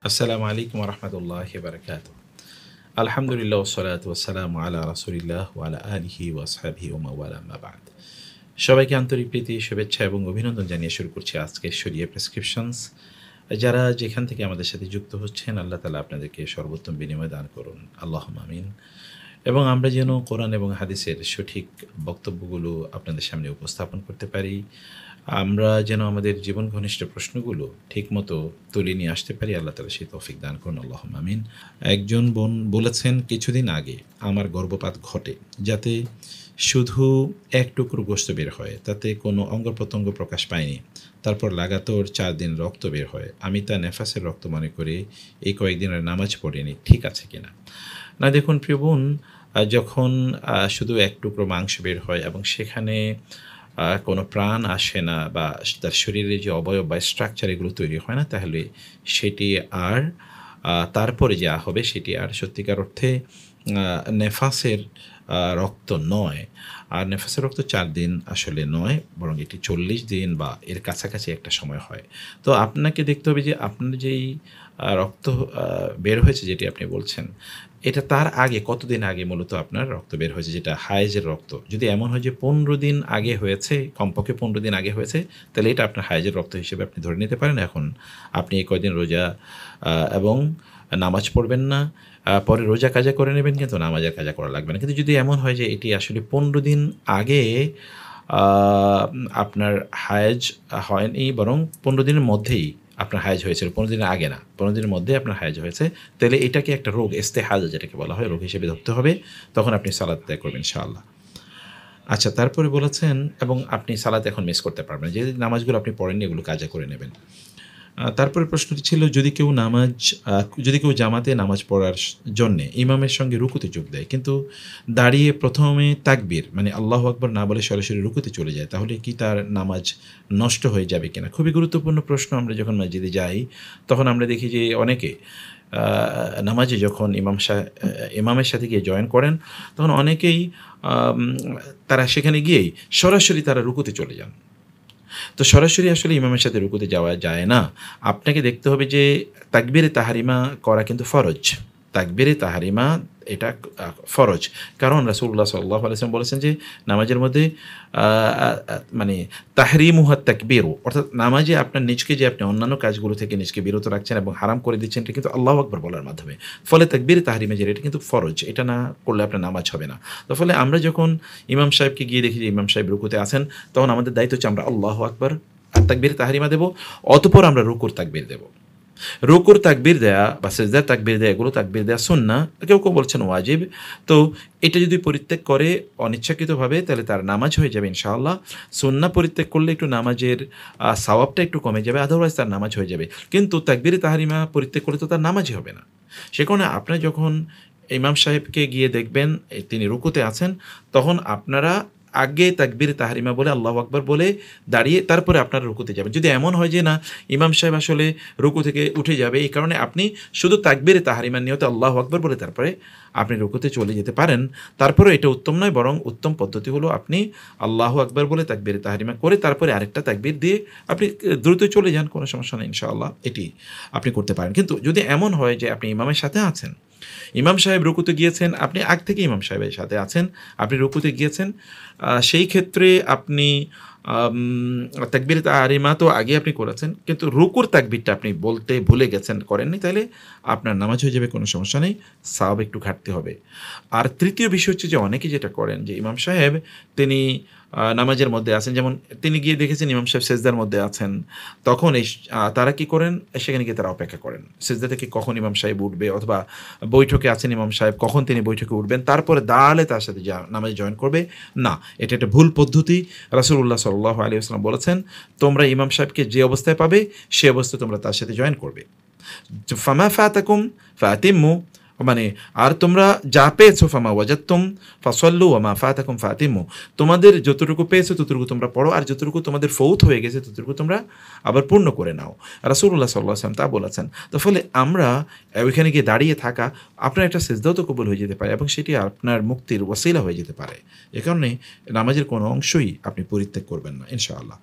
আসসালামু আলাইকুম রহমতুল্লাহ বারকাত। আলহামদুলিল্লাহ ওসসালাতু ওয়াসসালামু আলা রাসূলিল্লাহ ওয়া আলা আলিহি ওয়া আসহাবিহি ওয়া মাওয়ালা, আম্মা বা'দ। সবাইকে আন্তরিক প্রীতি, শুভেচ্ছা এবং অভিনন্দন জানিয়ে শুরু করছি আজকের শরিয়া প্রেসক্রিপশনস। যারা যেখান থেকে আমাদের সাথে যুক্ত হচ্ছেন, আল্লাহ তাআলা আপনাদেরকে সর্বোত্তম বিনিময় দান করুন, আল্লাহুম্মা আমিন। এবং আমরা যেন কোরআন এবং হাদিসের সঠিক বক্তব্যগুলো আপনাদের সামনে উপস্থাপন করতে পারি, আমরা যেন আমাদের জীবন ঘনিষ্ঠ প্রশ্নগুলো ঠিকমতো তুলে নিয়ে আসতে পারি, আল্লাহ তাআলা সেই তৌফিক দান করুন, আল্লাহুম্মা আমিন। একজন বোন বলেছেন, কিছুদিন আগে আমার গর্ভপাত ঘটে, যাতে শুধু এক টুকরো গোশত বের হয়, তাতে কোনো অঙ্গ প্রত্যঙ্গ প্রকাশ পায়নি। তারপর লাগাতার 4 দিন রক্ত বের হয়। আমি তা নেফাসের রক্ত মনে করে এই কয়েকদিনের নামাজ পড়িনি, ঠিক আছে কিনা? না, দেখুন প্রিয় বোন, যখন শুধু এক টুকরো মাংস বের হয় এবং সেখানে কোনো প্রাণ আসে না বা তার শরীরে যে অবয়ব বা স্ট্রাকচার এগুলো তৈরি হয় না, তাহলে সেটি আর তারপরে যা হবে সেটি আর সত্যিকার অর্থে নেফাসের রক্ত নয়। আর নেফাসের রক্ত 4 দিন আসলে নয়, বরং এটি 40 দিন বা এর কাছাকাছি একটা সময় হয়। তো আপনাকে দেখতে হবে যে আপনার যেই রক্ত বের হয়েছে, যেটি আপনি বলছেন, এটা তার আগে কতদিন আগে মূলত আপনার রক্ত বের হয়েছে, যেটা হায়েজের রক্ত। যদি এমন হয় যে 15 দিন আগে হয়েছে, কমপক্ষে 15 দিন আগে হয়েছে, তাহলে এটা আপনার হায়েজের রক্ত হিসেবে আপনি ধরে নিতে পারেন। এখন আপনি এই কয়দিন রোজা এবং নামাজ পড়বেন না, পরে রোজা কাজা করে নেবেন, কিন্তু নামাজের কাজা করা লাগবে না। কিন্তু যদি এমন হয় যে এটি আসলে 15 দিন আগে আপনার হায়েজ হয়নি, বরং 15 দিনের মধ্যেই আপনার হায়েজ হয়েছিল, 15 দিনের আগে না, 15 দিনের মধ্যে আপনার হায়েজ হয়েছে, তাহলে এটাকে একটা রোগ, ইস্তেহাজা যেটাকে বলা হয়, রোগ হিসেবে ধরতে হবে। তখন আপনি সালাত আদায় করবেন ইনশাআল্লাহ। আচ্ছা, তারপরে বলেছেন, এবং আপনি সালাত এখন মিস করতে পারবেন, যে নামাজগুলো আপনি পড়েননি এগুলো কাজা করে নেবেন। তারপরে প্রশ্নটি ছিল, যদি কেউ জামাতে নামাজ পড়ার জন্যে ইমামের সঙ্গে রুকুতে যোগ দেয়, কিন্তু দাঁড়িয়ে প্রথমে তাকবীর মানে আল্লাহু আকবার না বলে সরাসরি রুকুতে চলে যায়, তাহলে কি তার নামাজ নষ্ট হয়ে যাবে কিনা? খুবই গুরুত্বপূর্ণ প্রশ্ন। আমরা যখন মসজিদে যাই, তখন আমরা দেখি যে অনেকে নামাজে যখন ইমামের সাথে গিয়ে জয়েন করেন, তখন অনেকেই তারা সেখানে গিয়েই সরাসরি তারা রুকুতে চলে যান। তো সরাসরি আসলে ইমামের সাথে রুকুতে যাওয়া যায় না। আপনাকে দেখতে হবে যে তাকবীরে তাহারিমা করা কিন্তু ফরজ। তাকবীরে তাহারিমা এটা ফরজ। কারণ রাসূলুল্লাহ সাল্লাল্লাহু আলাইহি ওয়াসাল্লাম বলেছেন যে নামাজের মধ্যে মানে তাহরিমুহাত তাকবীরু, অর্থাৎ নামাজে আপনার নিজকে যে আপনি অন্যান্য কাজগুলো থেকে নিজকে বিরত রাখছেন এবং হারাম করে দিচ্ছেন, এটা কিন্তু আল্লাহু আকবার বলার মাধ্যমে। ফলে তাকবীরে তাহরিমা যেটা, এটা কিন্তু ফরজ। এটা না করলে আপনার নামাজ হবে না। তো ফলে আমরা যখন ইমাম সাহেবকে গিয়ে দেখি যে ইমাম সাহেব রুকুতে আছেন, তখন আমাদের দায়িত্ব হচ্ছে আমরা আল্লাহু আকবার আর তাকবীরে তাহরিমা দেব, অতঃপর আমরা রুকুর তাকবীর দেব। রুকুর তাকবীর দেয়া বা সিজদার তাকবীর দেয়া, এগুলো তাকবীর দেয়া সুন্নাহ, কেউ কেউ বলছেন ওয়াজিব। তো এটা যদি পরিত্যাগ করে অনিচ্ছাকৃতভাবে, তাহলে তার নামাজ হয়ে যাবে ইনশাআল্লাহ। সুন্নাহ পরিত্যাগ করলে একটু নামাজের সওয়াবটা একটু কমে যাবে, আদারওয়াইজ তার নামাজ হয়ে যাবে। কিন্তু তাকবীরে তাহরিমা পরিত্যাগ করলে তো তার নামাজই হবে না। সে কারণে আপনারা যখন ইমাম সাহেবকে গিয়ে দেখবেন তিনি রুকুতে আছেন, তখন আপনারা আগে তাকবীরে তাহরিমা বলে আল্লাহু আকবার বলে দাঁড়িয়ে তারপরে আপনারা রুকুতে যাবেন। যদি এমন হয় যে না, ইমাম সাহেব আসলে রুকু থেকে উঠে যাবে, এই কারণে আপনি শুধু তাকবীরে তাহরিমার নিয়তে আল্লাহু আকবার বলে তারপরে আপনি রুকুতে চলে যেতে পারেন। তারপরে এটা উত্তম নয়, বরং উত্তম পদ্ধতি হলো আপনি আল্লাহু আকবার বলে তাকবীরে তাহরিমা করে তারপরে আরেকটা তাকবীর দিয়ে আপনি দ্রুত চলে যান, কোনো সমস্যা নেই ইনশাআল্লাহ। এটি আপনি করতে পারেন। কিন্তু যদি এমন হয় যে আপনি ইমামের সাথে আছেন, ইমাম সাহেব রুকুতে গিয়েছেন, আপনি আগ থেকে ইমাম সাহেবের সাথে আছেন, আপনি রুকুতে গিয়েছেন, সেই ক্ষেত্রে আপনি তাকবীরে তাহরিমা তো আগে আপনি করেছেন, কিন্তু রুকুর তাকবীরটা আপনি বলতে ভুলে গেছেন, করেননি, তাহলে আপনার নামাজ হয়ে যাবে, কোনো সমস্যা নেই। সওয়াব একটু ঘাটতি হবে। আর তৃতীয় বিষয় হচ্ছে যে অনেকে যেটা করেন যে ইমাম সাহেব তিনি নামাজের মধ্যে আছেন, যেমন তিনি গিয়ে দেখেছেন ইমাম সাহেব সেজদার মধ্যে আছেন, তখন তারা কি করেন, সেখানে গিয়ে তারা অপেক্ষা করেন সেজদা থেকে কখন ইমাম সাহেব উঠবে, অথবা বৈঠকে আছেন ইমাম সাহেব, কখন তিনি বৈঠকে উঠবেন, তারপরে দাঁড়ালে তার সাথে নামাজে জয়েন করবে না। এটা একটা ভুল পদ্ধতি। রাসূলুল্লাহ সাল্লাল্লাহু আলাইহি ওয়াসাল্লাম বলেছেন, তোমরা ইমাম সাহেবকে যে অবস্থায় পাবে সে অবস্থায় তোমরা তার সাথে জয়েন করবে। ফামা ফাতাকুম ফাতিম্মু মানে আর তোমরা যা পেয়েছো ফামা ওয়াজাত্তুম ফাসাল্লু ওয়া মা ফাতাকুম ফাতিমু, তোমাদের যতটুকু পেয়েছো ততটুকু তোমরা পড়ো, আর যতটুকু তোমাদের ফৌত হয়ে গেছে ততটুকু তোমরা আবার পূর্ণ করে নাও। রাসূলুল্লাহ সাল্লাল্লাহু আলাইহি ওয়াসাল্লাম তা বলেছেন। তো ফলে আমরা ওইখানে গিয়ে দাঁড়িয়ে থাকা, আপনার একটা সিজদাও তো কবুল হয়ে যেতে পারে এবং সেটি আপনার মুক্তির ওয়াসিলা হয়ে যেতে পারে। এ কারণে নামাজের কোনো অংশই আপনি পরিত্যাগ করবেন না ইনশাআল্লাহ।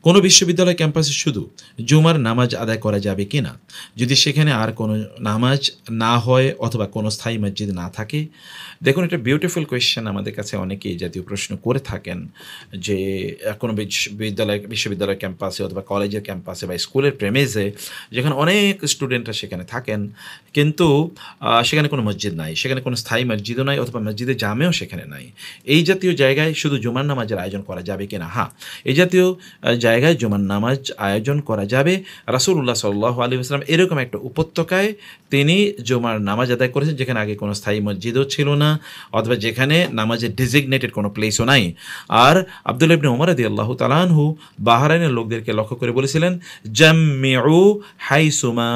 কোনো বিশ্ববিদ্যালয় ক্যাম্পাসে শুধু জুমার নামাজ আদায় করা যাবে কি না, যদি সেখানে আর কোনো নামাজ না হয় অথবা কোনো স্থায়ী মসজিদ না থাকে? দেখুন, একটা বিউটিফুল কোয়েশ্চেন আমাদের কাছে অনেকেই এই জাতীয় প্রশ্ন করে থাকেন যে কোনো বিশ্ববিদ্যালয় ক্যাম্পাসে অথবা কলেজের ক্যাম্পাসে বা স্কুলের প্রেমিসে যেখানে অনেক স্টুডেন্টরা সেখানে থাকেন, কিন্তু সেখানে কোনো মসজিদ নাই, সেখানে কোনো স্থায়ী মসজিদও নাই অথবা মসজিদে জামেও সেখানে নাই, এই জাতীয় জায়গায় শুধু জুমার নামাজের আয়োজন করা যাবে কি না? হ্যাঁ, এই জাতীয় জায়গায় জুমার নামাজ আয়োজন করা যাবে। রাসূলুল্লাহ সাল্লাল্লাহু আলাইহি ওয়াসাল্লাম এরকম একটা উপত্যকায় তিনি জুমার নামাজ আদায় করেছেন যেখানে আগে কোনো স্থায়ী মসজিদও ছিল না অথবা যেখানে নামাজের ডেজিগনেটেড কোনো প্লেসও নাই। আর আব্দুল্লাহ ইবনে ওমর রাদিয়াল্লাহু তাআলা আনহু বাহরাইনের লোকদেরকে লক্ষ্য করে বলেছিলেন, জাম্মিউ হাইসুমা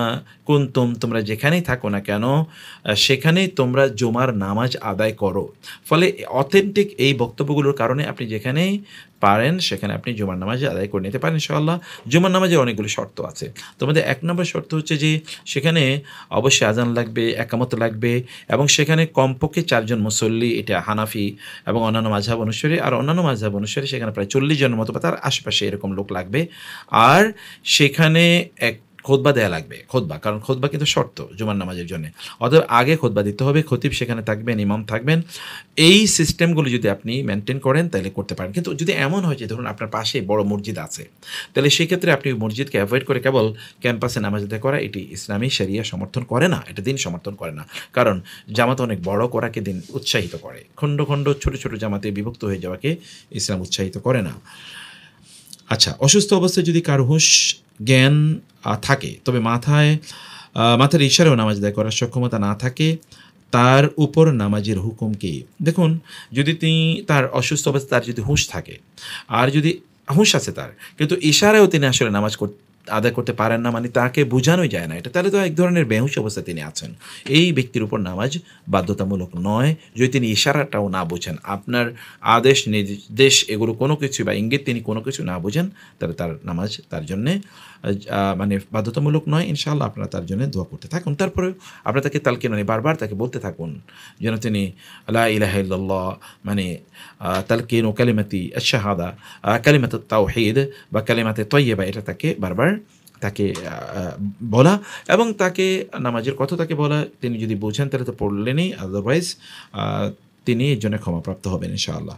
কুনতুম, তোমরা যেখানেই থাকো না কেন সেখানেই তোমরা জুমার নামাজ আদায় করো। ফলে অথেন্টিক এই বক্তব্যগুলোর কারণে আপনি যেখানেই পারেন সেখানে আপনি জুমার নামাজ আদায় করে নিতে পারেন ইনশাআল্লাহ। জুমার নামাজের অনেকগুলো শর্ত আছে। তোমাদের 1 নম্বর শর্ত হচ্ছে যে সেখানে অবশ্যই আজান লাগবে, একামত লাগবে এবং সেখানে কমপক্ষে 4 জন মুসল্লি, এটা হানাফি এবং অন্যান্য মাযহাব অনুসারী, আর অন্যান্য মাযহাব অনুসারী সেখানে প্রায় 40 জনের মতো বা তার আশেপাশে এরকম লোক লাগবে। আর সেখানে খুতবা দেয়া লাগবে, খুতবা, কারণ খুতবা কিন্তু শর্ত জুমার নামাজের জন্য। অতএব আগে খুতবা দিতে হবে, খতিব সেখানে থাকবেন, ইমাম থাকবেন। এই সিস্টেমগুলো যদি আপনি মেনটেন করেন তাহলে করতে পারেন। কিন্তু যদি এমন হয় যে ধরুন আপনার পাশে বড় মসজিদ আছে, তাহলে সেই ক্ষেত্রে আপনি মসজিদকে অ্যাভয়েড করে কেবল ক্যাম্পাসে নামাজ আদায় করা, এটি ইসলামী শরিয়া সমর্থন করে না, এটা দিন সমর্থন করে না। কারণ জামাত অনেক বড় করাকে দিন উৎসাহিত করে, খণ্ড খণ্ড ছোট ছোট জামাতে বিভক্ত হয়ে যাওয়াকে ইসলাম উৎসাহিত করে না। আচ্ছা, অসুস্থ অবস্থায় যদি কারো হুঁশ জ্ঞান থাকে তবে মাথার ইশারাও নামাজ আদায় করার সক্ষমতা না থাকে, তার উপর নামাজের হুকুম কি? দেখুন, যদি তার অসুস্থ অবস্থায় তার যদি হুঁশ থাকে আর যদি হুঁশ আছে তার, কিন্তু ইশারায়ও তিনি আসলে নামাজ আদায় করতে পারেন না, মানে তাকে বোঝানোই যায় না এটা, তাহলে তো এক ধরনের বেহুশ অবস্থায় তিনি আছেন। এই ব্যক্তির উপর নামাজ বাধ্যতামূলক নয় যদি তিনি ইশারাটাও না বোঝেন, আপনার আদেশ নির্দেশ এগুলো কোনো কিছু বা ইঙ্গিত তিনি কোনো কিছু না বোঝেন, তাহলে তার নামাজ তার জন্যে মানে বাধ্যতামূলক নয়। ইনশাআল্লাহ আপনারা তার জন্য দোয়া করতে থাকুন। তারপরে আপনারা তাকে তালকিন মানে বারবার তাকে বলতে থাকুন যেন তিনি লা ইলাহা ইল্লাল্লাহ মানে তালকিন ও কালিমাতি আশ-শাহাদা, কালিমাতুত তাওহীদ বা কালিমাতে তয়্যিবা, এটা তাকে বারবার তাকে বলা এবং তাকে নামাজের কথা তাকে বলা। তিনি যদি বোঝেন তাহলে তো পড়লেনই, আদারওয়াইজ তিনি এর জন্য ক্ষমাপ্রাপ্ত হবেন ইনশাআল্লাহ।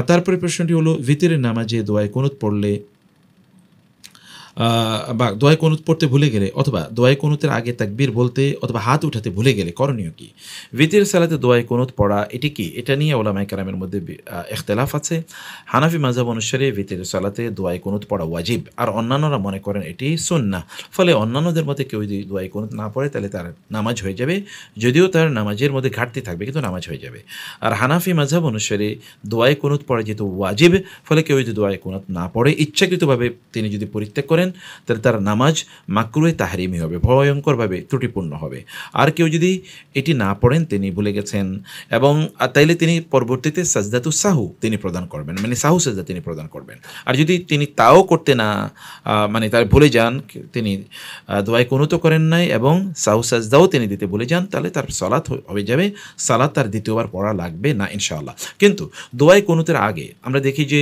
তারপরে প্রশ্নটি হলো, ভিতরের নামাজে দোয়ায় কুনুত পড়লে বা দোয়ায় কুনুত পড়তে ভুলে গেলে অথবা দোয়ায় কুনুতের আগে তাকবীর বলতে অথবা হাত উঠাতে ভুলে গেলে করণীয় কি? ভিতরের সালাতে দোয়ায় কুনুত পড়া এটি কি? এটা নিয়ে উলামায়ে কেরামের মধ্যে ইখতিলাফ আছে। হানাফি মাযহাব অনুসারে ভিতরের সালাতে দোয়ায় কুনুত পড়া ওয়াজিব, আর অন্যান্যরা মনে করেন এটি সুন্নাহ। ফলে অন্যান্যদের মধ্যে কেউ যদি দোয়ায় কুনুত না পড়ে তাহলে তার নামাজ হয়ে যাবে, যদিও তার নামাজের মধ্যে ঘাটতি থাকবে কিন্তু নামাজ হয়ে যাবে। আর হানাফি মাযহাব অনুসারে দোয়ায় কুনুত পড়া যেহেতু ওয়াজিব, ফলে কেউ যদি দোয়ায় কুনুত না পড়ে ইচ্ছাকৃতভাবে তিনি যদি পরিত্যাগ করেন তাহলে তার নামাজ মাকরুহে তাহরিমি হবে, ভয়ঙ্করভাবে ত্রুটিপূর্ণ হবে। আর কেউ যদি এটি না পড়েন, তিনি ভুলে গেছেন এবং তাইলে তিনি পরবর্তীতে সাজদাতুস সাহু তিনি প্রদান করবেন, মানে সাহু সাজদা তিনি প্রদান করবেন। আর যদি তিনি তাও করতে না মানে তার ভুলে যান, তিনি দোয়ায় কুনুতও করেন নাই এবং সাহু সাজদাও তিনি দিতে ভুলে যান, তাহলে তার সালাত হয়ে যাবে, সালাত তার দ্বিতীয়বার পড়া লাগবে না ইনশাআল্লাহ। কিন্তু দোয়ায় কুনুতের আগে আমরা দেখি যে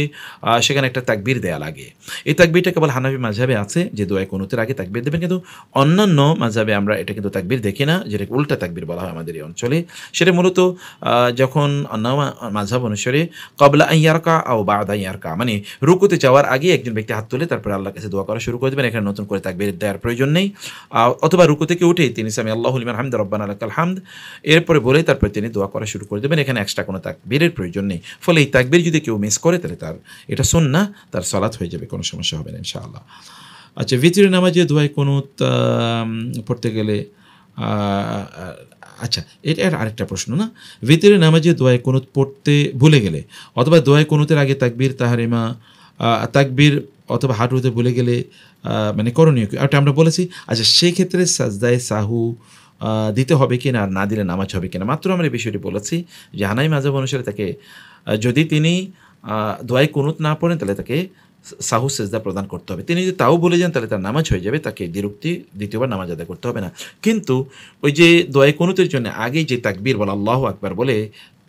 সেখানে একটা তাকবীর দেয়া লাগে। এই তাকবীরটা কেবল হানাফি মাযহাবে আছে যে দোয়ায় কুনুতের আগে তাকবীর দেবেন, কিন্তু অন্যান্য মাযহাবে আমরা এটা কিন্তু তাকবীর দেখি না, যেটাকে উল্টা তাকবীর বলা হয় আমাদের এই অঞ্চলে। সেটা মূলত যখন অন্য মাযহাব অনুসারে ক্বাবলা আন ইয়ারকা আও বা'দা আন ইয়ারকা, মানে রুকুতে যাওয়ার আগে একজন ব্যক্তি হাত তুলে তারপরে আল্লাহর কাছে দোয়া করা শুরু করে দেবেন, এখানে নতুন করে তাকবীর দেওয়ার প্রয়োজন নেই। অথবা রুকু থেকে উঠেই তিনি সামি আল্লাহু লিমান হামদা রব্বানা লাকাল হামদ এরপরে বলে তারপরে তিনি দোয়া করা শুরু করে দেবেন, এখানে এক্সট্রা কোনো তাকবীরের প্রয়োজন নেই। ফলে এই তাকবীর যদি কেউ মিস করে তাহলে তার এটা সুন্নাহ, তার সালাত হয়ে যাবে, কোনো সমস্যা হবে না ইনশাআল্লাহ। আচ্ছা, ভিতরের নামাজে দোয়ায় কুনুত পড়তে গেলে আচ্ছা, এটা আরেকটা প্রশ্ন না, ভিতরের নামাজে দোয়ায় কুনুত পড়তে ভুলে গেলে অথবা দোয়ায় কুনুতের আগে তাকবীর তাহরিমা তাকবীর অথবা হাত উঠাতে ভুলে গেলে মানে করণীয় কি? ওটা আমরা বলেছি। আচ্ছা, সেই ক্ষেত্রে সাজদায়ে সাহু দিতে হবে কিনা আর না দিলে নামাজ হবে কিনা। মাত্র আমরা এই বিষয়টি বলেছি যে হানাফি মাযহাব অনুসারে তাকে যদি তিনি দোয়ায়ে কুনুত না পড়েন তাহলে তাকে সাহু সেজদা প্রদান করতে হবে। তিনি যদি তাও বলে যান তাহলে তার নামাজ হয়ে যাবে, তাকে দ্বিতীয়বার নামাজ আদায় করতে হবে না। কিন্তু ওই যে দোয়ায়ে কুনুতের জন্য আগেই যে তাকবীর বলা, আল্লাহু আকবার বলে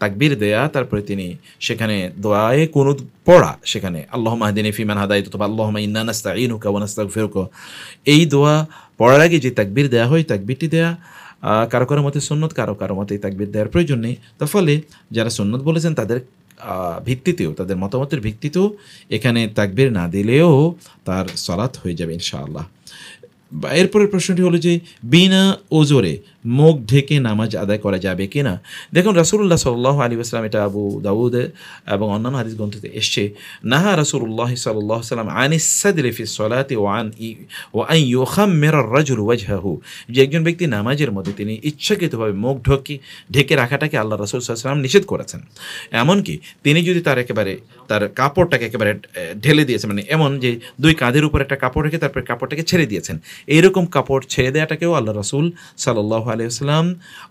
তাকবীর দেয়া, তারপরে তিনি সেখানে দোয়ায়ে কুনুত পড়া, সেখানে আল্লাহুম্মা হদিনি ফিমান হাদাইত অথবা আল্লাহুম্মা ইন্না নাস্তাঈনুকা ওয়া নাস্তাগফিরুকা, এই দোয়া পড়ার আগে যে তাকবীর দেয়া হয়, তাকবীরটি দেয়া কারো কারো মতে সুন্নত, কারো মতে এই তাকবীর দেওয়ার প্রয়োজন নেই। তার ফলে যারা সুন্নত বলেছেন তাদের ভিত্তিতেও, তাদের মতামতের ভিত্তিতেও এখানে তাকবীর না দিলেও তার সালাত হয়ে যাবে ইনশাআল্লাহ। এরপরের প্রশ্নটি হলো যে বিনা ওজরে মুখ ঢেকে নামাজ আদায় করা যাবে কিনা। দেখুন রাসূলুল্লাহ সাল্লাল্লাহু আলাইহি ওয়াসাল্লাম, এটা আবু দাউদ এবং অন্যান্য হাদিস গ্রন্থে এসছে, নাহা রাসূলুল্লাহ সাল্লাল্লাহু আলাইহি ওয়াসাল্লাম আনিস সাদরি ফিস সালাতি ওয়া আন ইউখাম্মিরা আর-রাজুলু ওয়াজহাহু, যে একজন ব্যক্তি নামাজের মধ্যে তিনি ইচ্ছাকৃতভাবে মুখ ঢেকে রাখাটাকে আল্লাহ রাসূল সাল্লাল্লাহু আলাইহি ওয়াসাল্লাম নিষেধ করেছেন। এমনকি তিনি যদি তার কাপড়টাকে একেবারে ঢেলে দিয়েছেন, মানে এমন যে দুই কাঁধের উপর একটা কাপড় রেখে তারপরে কাপড়টাকে ছেড়ে দিয়েছেন, এইরকম কাপড় ছেড়ে দেওয়াটাকেও আল্লাহ রাসূল সাল্লাল্লাহু আলাইহি ওয়াসাল্লাম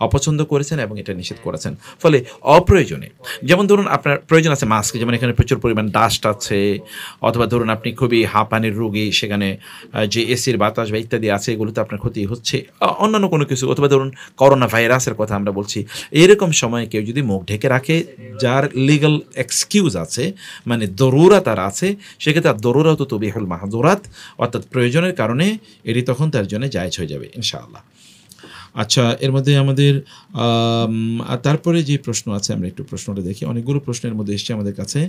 অপছন্দ করেছেন এবং এটা নিষেধ করেছেন। ফলে অপ্রয়োজনে, যেমন ধরুন আপনার প্রয়োজন আছে মাস্ক, যেমন এখানে প্রচুর পরিমাণ ডাস্ট আছে, অথবা ধরুন আপনি খুবই হাঁপানির রোগী, সেখানে যে এসির বাতাস বা ইত্যাদি আছে এগুলোতে আপনার ক্ষতি হচ্ছে, অন্যান্য কোনো কিছু, অথবা ধরুন করোনা ভাইরাসের কথা আমরা বলছি, এরকম সময় কেউ যদি মুখ ঢেকে রাখে, যার লিগাল এক্সকিউজ আছে, মানে দরুরা তার আছে, সেক্ষেত্রে দরুরা তো তুবিহুল মাহজুরাত, অর্থাৎ প্রয়োজনের কারণে এটি তখন তার জন্য জায়েজ হয়ে যাবে ইনশাআল্লাহ। আচ্ছা, এর মধ্যে আমাদের তারপরে যে প্রশ্ন আছে, আমরা একটু প্রশ্নটা দেখি। অনেকগুলো প্রশ্নের মধ্যে এসছে আমাদের কাছে।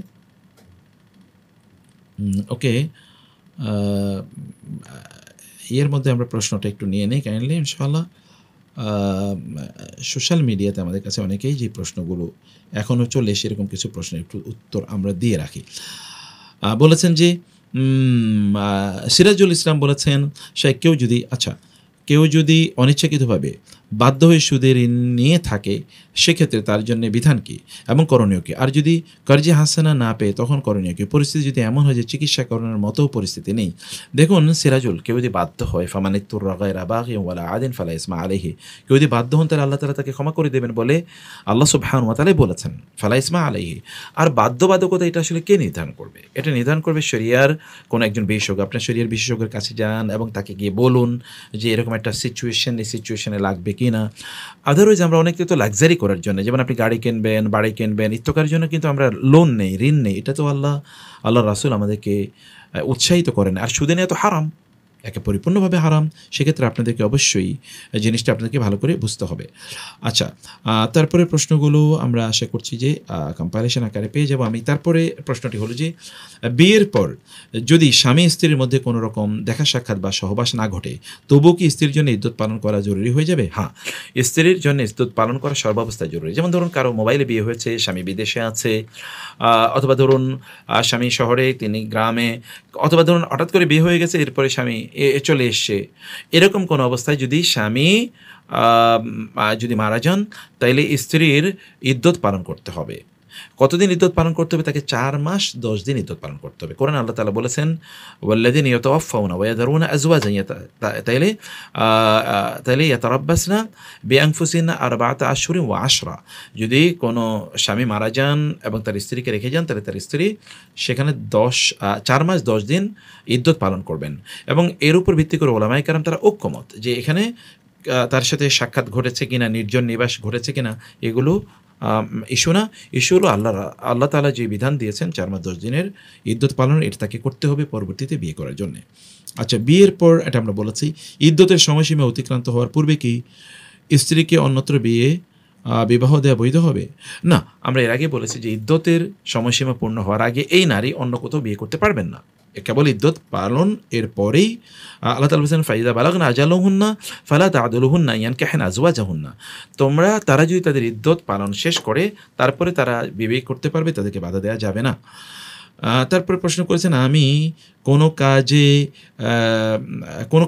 ওকে, এর মধ্যে আমরা প্রশ্নটা একটু নিয়ে নিই কাইন্ডলি ইনশাআল্লাহ। সোশ্যাল মিডিয়াতে আমাদের কাছে অনেকেই যে প্রশ্নগুলো এখনও চলে এসে, এরকম কিছু প্রশ্নের একটু উত্তর আমরা দিয়ে রাখি। বলেছেন যে সিরাজুল ইসলাম বলেছেন, কেউ যদি অনিচ্ছাকৃতভাবে বাধ্য হয়ে সুদের ঋণ নিয়ে থাকে, সেক্ষেত্রে তার জন্য বিধান কী এবং করণীয় কী? আর যদি কর্জে হাসানা না পেয়ে তখন করণীয় কী? পরিস্থিতি যদি এমন হয় যে চিকিৎসা করানোর মতো পরিস্থিতি নেই। দেখুন সিরাজুল, কেউ যদি বাধ্য হয়, ফামানিত্তুর গায়রা বাগিন ওয়ালা আদিন ফালা ইসমা আলাইহি, কেউ যদি বাধ্য হন তাহলে আল্লাহ তাআলা তাকে ক্ষমা করে দেবেন বলে আল্লাহ সুবহানাহু ওয়া তাআলা বলেছেন, ফালা ইসমা আলাইহি। আর বাধ্যবাধকতা এটা আসলে কে নির্ধারণ করবে? এটা নির্ধারণ করবে শরিয়ার কোনো একজন বিশেষজ্ঞ। আপনার শরিয়ার বিশেষজ্ঞের কাছে যান এবং তাকে গিয়ে বলুন যে এরকম একটা সিচুয়েশনে লাগবে কি না। আদারওয়াইজ আমরা অনেকে তো লাক্সারি করার জন্য, যেমন আপনি গাড়ি কিনবেন, বাড়ি কিনবেন, ইত্যাদির জন্য কিন্তু আমরা লোন নেই, ঋণ নেই। এটা তো আল্লাহ রাসূল আমাদেরকে উৎসাহিত করেন। আর সুদে নেওয়া তো হারাম, একে পরিপূর্ণভাবে হারাম। সেক্ষেত্রে আপনাদেরকে অবশ্যই জিনিসটা আপনাদেরকে ভালো করে বুঝতে হবে। আচ্ছা, তারপরে প্রশ্নগুলো আমরা আশা করছি যে কম্পাইলেশন আকারে পেয়ে যাব আমি। তারপরে প্রশ্নটি হলো যে বিয়ের পর যদি স্বামী স্ত্রীর মধ্যে কোনো রকম দেখা সাক্ষাৎ বা সহবাস না ঘটে, তবুও কি স্ত্রীর জন্য ইদ্যত পালন করা জরুরি হয়ে যাবে? হ্যাঁ, স্ত্রীর জন্য ইদ্যত পালন করা সর্বাবস্থায় জরুরি। যেমন ধরুন কারো মোবাইলে বিয়ে হয়েছে, স্বামী বিদেশে আছে, অথবা ধরুন স্বামী শহরে, তিনি গ্রামে, অথবা ধরুন হঠাৎ করে বিয়ে হয়ে গেছে, এরপরে স্বামী চলে এসছে, এরকম কোনো অবস্থায় যদি স্বামী যদি মারা যান, তাইলে স্ত্রীর ইদ্যত পালন করতে হবে। কতদিন ইদ্যত পালন করতে হবে? তাকে 4 মাস 10 দিন ইদ্যত পালন করতে হবে। কোরআন আল্লাহ তাআলা বলেছেন, ওয়াল্লাযীনা ইয়াতাওয়াফাউনা ওয়া ইয়াযারুনা আযওয়াজান, তাইলে ইয়াতারাব্বাসনা বিআনফুসিহিন্না আরবাআতা আশহুরিন ওয়া আশরা। যদি কোনো স্বামী মারা যান এবং তার স্ত্রীকে রেখে যান, তাহলে তার স্ত্রী সেখানে 4 মাস 10 দিন ইদ্যত পালন করবেন। এবং এর উপর ভিত্তি করে উলামায়ে কেরাম তারা ঐক্যমত যে এখানে তার সাথে সাক্ষাৎ ঘটেছে কিনা, নির্জন নিবাস ঘটেছে কিনা, এগুলো ইস্যু না। ইস্যু হলো আল্লাহ তাআলা যে বিধান দিয়েছেন 4 মাস 10 দিনের ইদ্যত পালন, এটা তাকে করতে হবে পরবর্তীতে বিয়ে করার জন্য। আচ্ছা, বিয়ের পর এটা আমরা বলেছি, ইদ্যতের সময়সীমা অতিক্রান্ত হওয়ার পূর্বে কি স্ত্রীকে অন্যত্র বিবাহ দেওয়া বৈধ হবে? না, আমরা এর আগে বলেছি যে ইদ্যতের সময়সীমা পূর্ণ হওয়ার আগে এই নারী অন্য কোথাও বিয়ে করতে পারবেন না। কেবল ইদ্যত পালন এর পরেই আল্লাহ তাআলা বলেছেন, ফাইযা বালাগনা আজালাহুন্না ফালা তা'দুলুহুন্না ইয়ানকিহনা আযওয়াজাহুন্না, তারা যদি তাদের ইদ্যত পালন শেষ করে তারপরে তারা বিয়ে করতে পারবে, তাদেরকে বাধা দেওয়া যাবে না। তারপরে প্রশ্ন করেছেন, আমি কোনো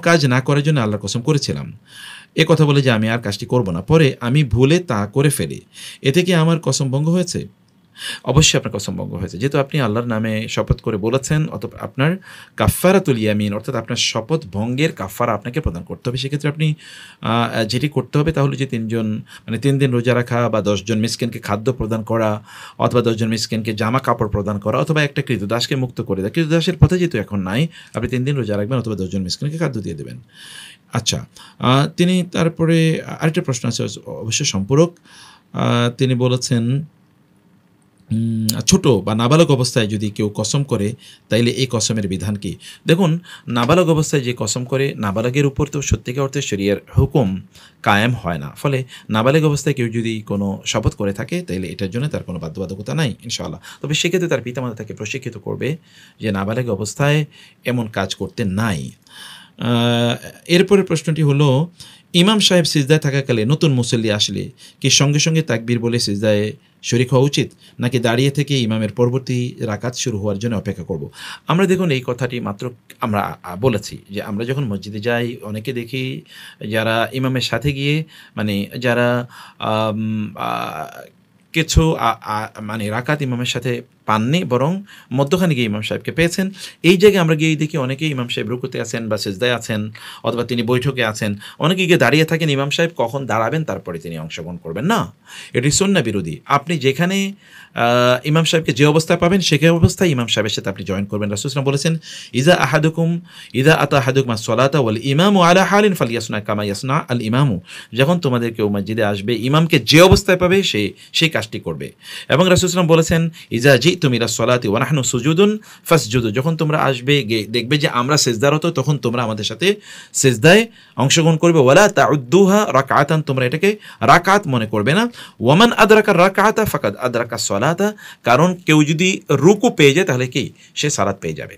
কাজ না করার জন্য আল্লাহর কসম করেছিলাম, এ কথা বলে যে আমি আর কাজটি করব না, পরে আমি ভুলে তা করে ফেলি, এতে কি আমার কসম ভঙ্গ হয়েছে? অবশ্যই আপনার কসম ভঙ্গ হয়েছে। যেহেতু আপনি আল্লাহর নামে শপথ করে বলেছেন, অতএব আপনার কাফফারাতুল ইয়ামিন অর্থাৎ আপনার শপথ ভঙ্গের কাফফারা আপনাকে প্রদান করতে হবে। সেক্ষেত্রে আপনি যেটি করতে হবে তা হলো যে ৩ দিন রোজা রাখা বা ১০ জন মিসকিনকে খাদ্য প্রদান করা, অথবা ১০ জন মিসকিনকে জামা কাপড় প্রদান করা, অথবা একটা ক্রীতদাসকে মুক্ত করে দেয়। ক্রীতদাসের পথে যেহেতু এখন নাই, আপনি ৩ দিন রোজা রাখবেন অথবা ১০ জন মিসকিনকে খাদ্য দিয়ে দেবেন। আচ্ছা, তিনি তারপরে আরেকটা প্রশ্ন আছে অবশ্য সম্পূরক। তিনি বলেছেন, ছোট বা নাবালক অবস্থায় যদি কেউ কসম করে তাইলে এই কসমের বিধান কি? দেখুন, নাবালক অবস্থায় যে কসম করে, নাবালকের উপর তো সত্যিকার অর্থে শরিয়ার হুকুম কায়েম হয় না। ফলে নাবালক অবস্থায় কেউ যদি কোনো শপথ করে থাকে তাইলে এটার জন্য তার কোনো বাধ্যবাধকতা নাই ইনশাআল্লাহ। তবে সেক্ষেত্রে তার পিতামাতা তাকে প্রশিক্ষিত করবে যে নাবালক অবস্থায় এমন কাজ করতে নাই। এরপরের প্রশ্নটি হলো, ইমাম সাহেব সিজদায় থাকাকালে নতুন মুসল্লি আসলে কি সঙ্গে সঙ্গে তাকবীর বলে সিজদায় শরিক হওয়া উচিত, নাকি দাঁড়িয়ে থেকে ইমামের পরবর্তী রাকাত শুরু হওয়ার জন্য অপেক্ষা করব? আমরা দেখুন এই কথাটি মাত্র আমরা বলেছি যে আমরা যখন মসজিদে যাই অনেকে দেখি যারা ইমামের সাথে গিয়ে মানে যারা কিছু মানে রাকাত ইমামের সাথে পাননি, বরং মধ্যখানে গিয়ে ইমাম সাহেবকে পেয়েছেন। এই জায়গায় আমরা গিয়ে দেখি অনেকেই ইমাম সাহেব রুকুতে আছেন বা সিজদায় আছেন অথবা তিনি বৈঠকে আছেন, অনেকে গিয়ে দাঁড়িয়ে থাকেন। ইমাম সাহেব কখন দাঁড়াবেন তারপরে তিনি অংশগ্রহণ করবেন না, এটি সুন্নাহ বিরোধী। আপনি যেখানে ইমাম সাহেবকে যে অবস্থায় পাবেন সেই অবস্থায় ইমাম সাহেবের সাথে আপনি জয়েন করবেন। রাসূল সাল্লাল্লাহু আলাইহি ওয়াসাল্লাম বলেছেন, ইযা আতা আহাদুকুম আস-সালাতা ওয়াল ইমামু আলা হালিন ফালিয়াসনা কামা ইয়াসনা আল ইমামু। যখন তোমাদের কেউ মসজিদে আসবে, ইমামকে যে অবস্থায় পাবে সেই কাজটি করবে। এবং রাসূল সাল্লাল্লাহু আলাইহি ওয়াসাল্লাম বলেছেন, ইযা জিতুম ইলা সলাতি ওয়া নাহনু সুজুদুন ফাসজুদু। যখন তোমরা আসবে দেখবে যে আমরা সিজদারত, তখন তোমরা আমাদের সাথে সিজদায় অংশগ্রহণ করবে। ওয়ালা তাউদ্দুহা রাকআতান, তোমরা এটাকে রাকাত মনে করবে না। ওয়ামান আদরাকা রাকআতা ফাকাদ আদরাকা সলাতা, কারণ কেউ যদি রুকু পেয়ে যায় তাহলে কি সে সালাত পেয়ে যাবে,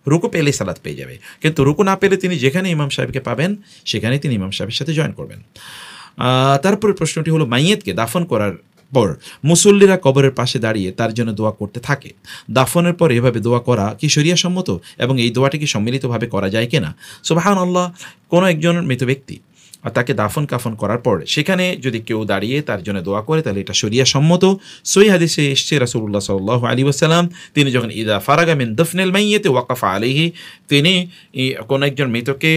রুকু পেলেই সালাত পেয়ে যাবে। কিন্তু রুকু না পেলে তিনি যেখানে ইমাম সাহেবকে পাবেন সেখানে তিনি ইমাম সাহেবের সাথে জয়েন করবেন। তারপরে প্রশ্নটি হলো, মাইয়েতকে দাফন করার পর মুসল্লিরা কবরের পাশে দাঁড়িয়ে তার জন্য দোয়া করতে থাকে, দাফনের পর এভাবে দোয়া করা কি শরিয়া সম্মত এবং এই দোয়াটি কি সম্মিলিতভাবে করা যায় কিনা? সুবহানাল্লাহ, কোনো একজন মৃত ব্যক্তি আর তাকে দাফন কাফন করার পর সেখানে যদি কেউ দাঁড়িয়ে তার জন্য দোয়া করে তাহলে এটা শরিয়া সম্মত। সহিহ হাদিসে এসেছে রাসূলুল্লাহ সাল্লাল্লাহু আলাইহি ওয়াসাল্লাম তিনি যখন ইদা ফারাগা মিন দফনিল মাইয়িতি ওয়াকাফা আলাইহি, তিনি কোন একজন মৃতকে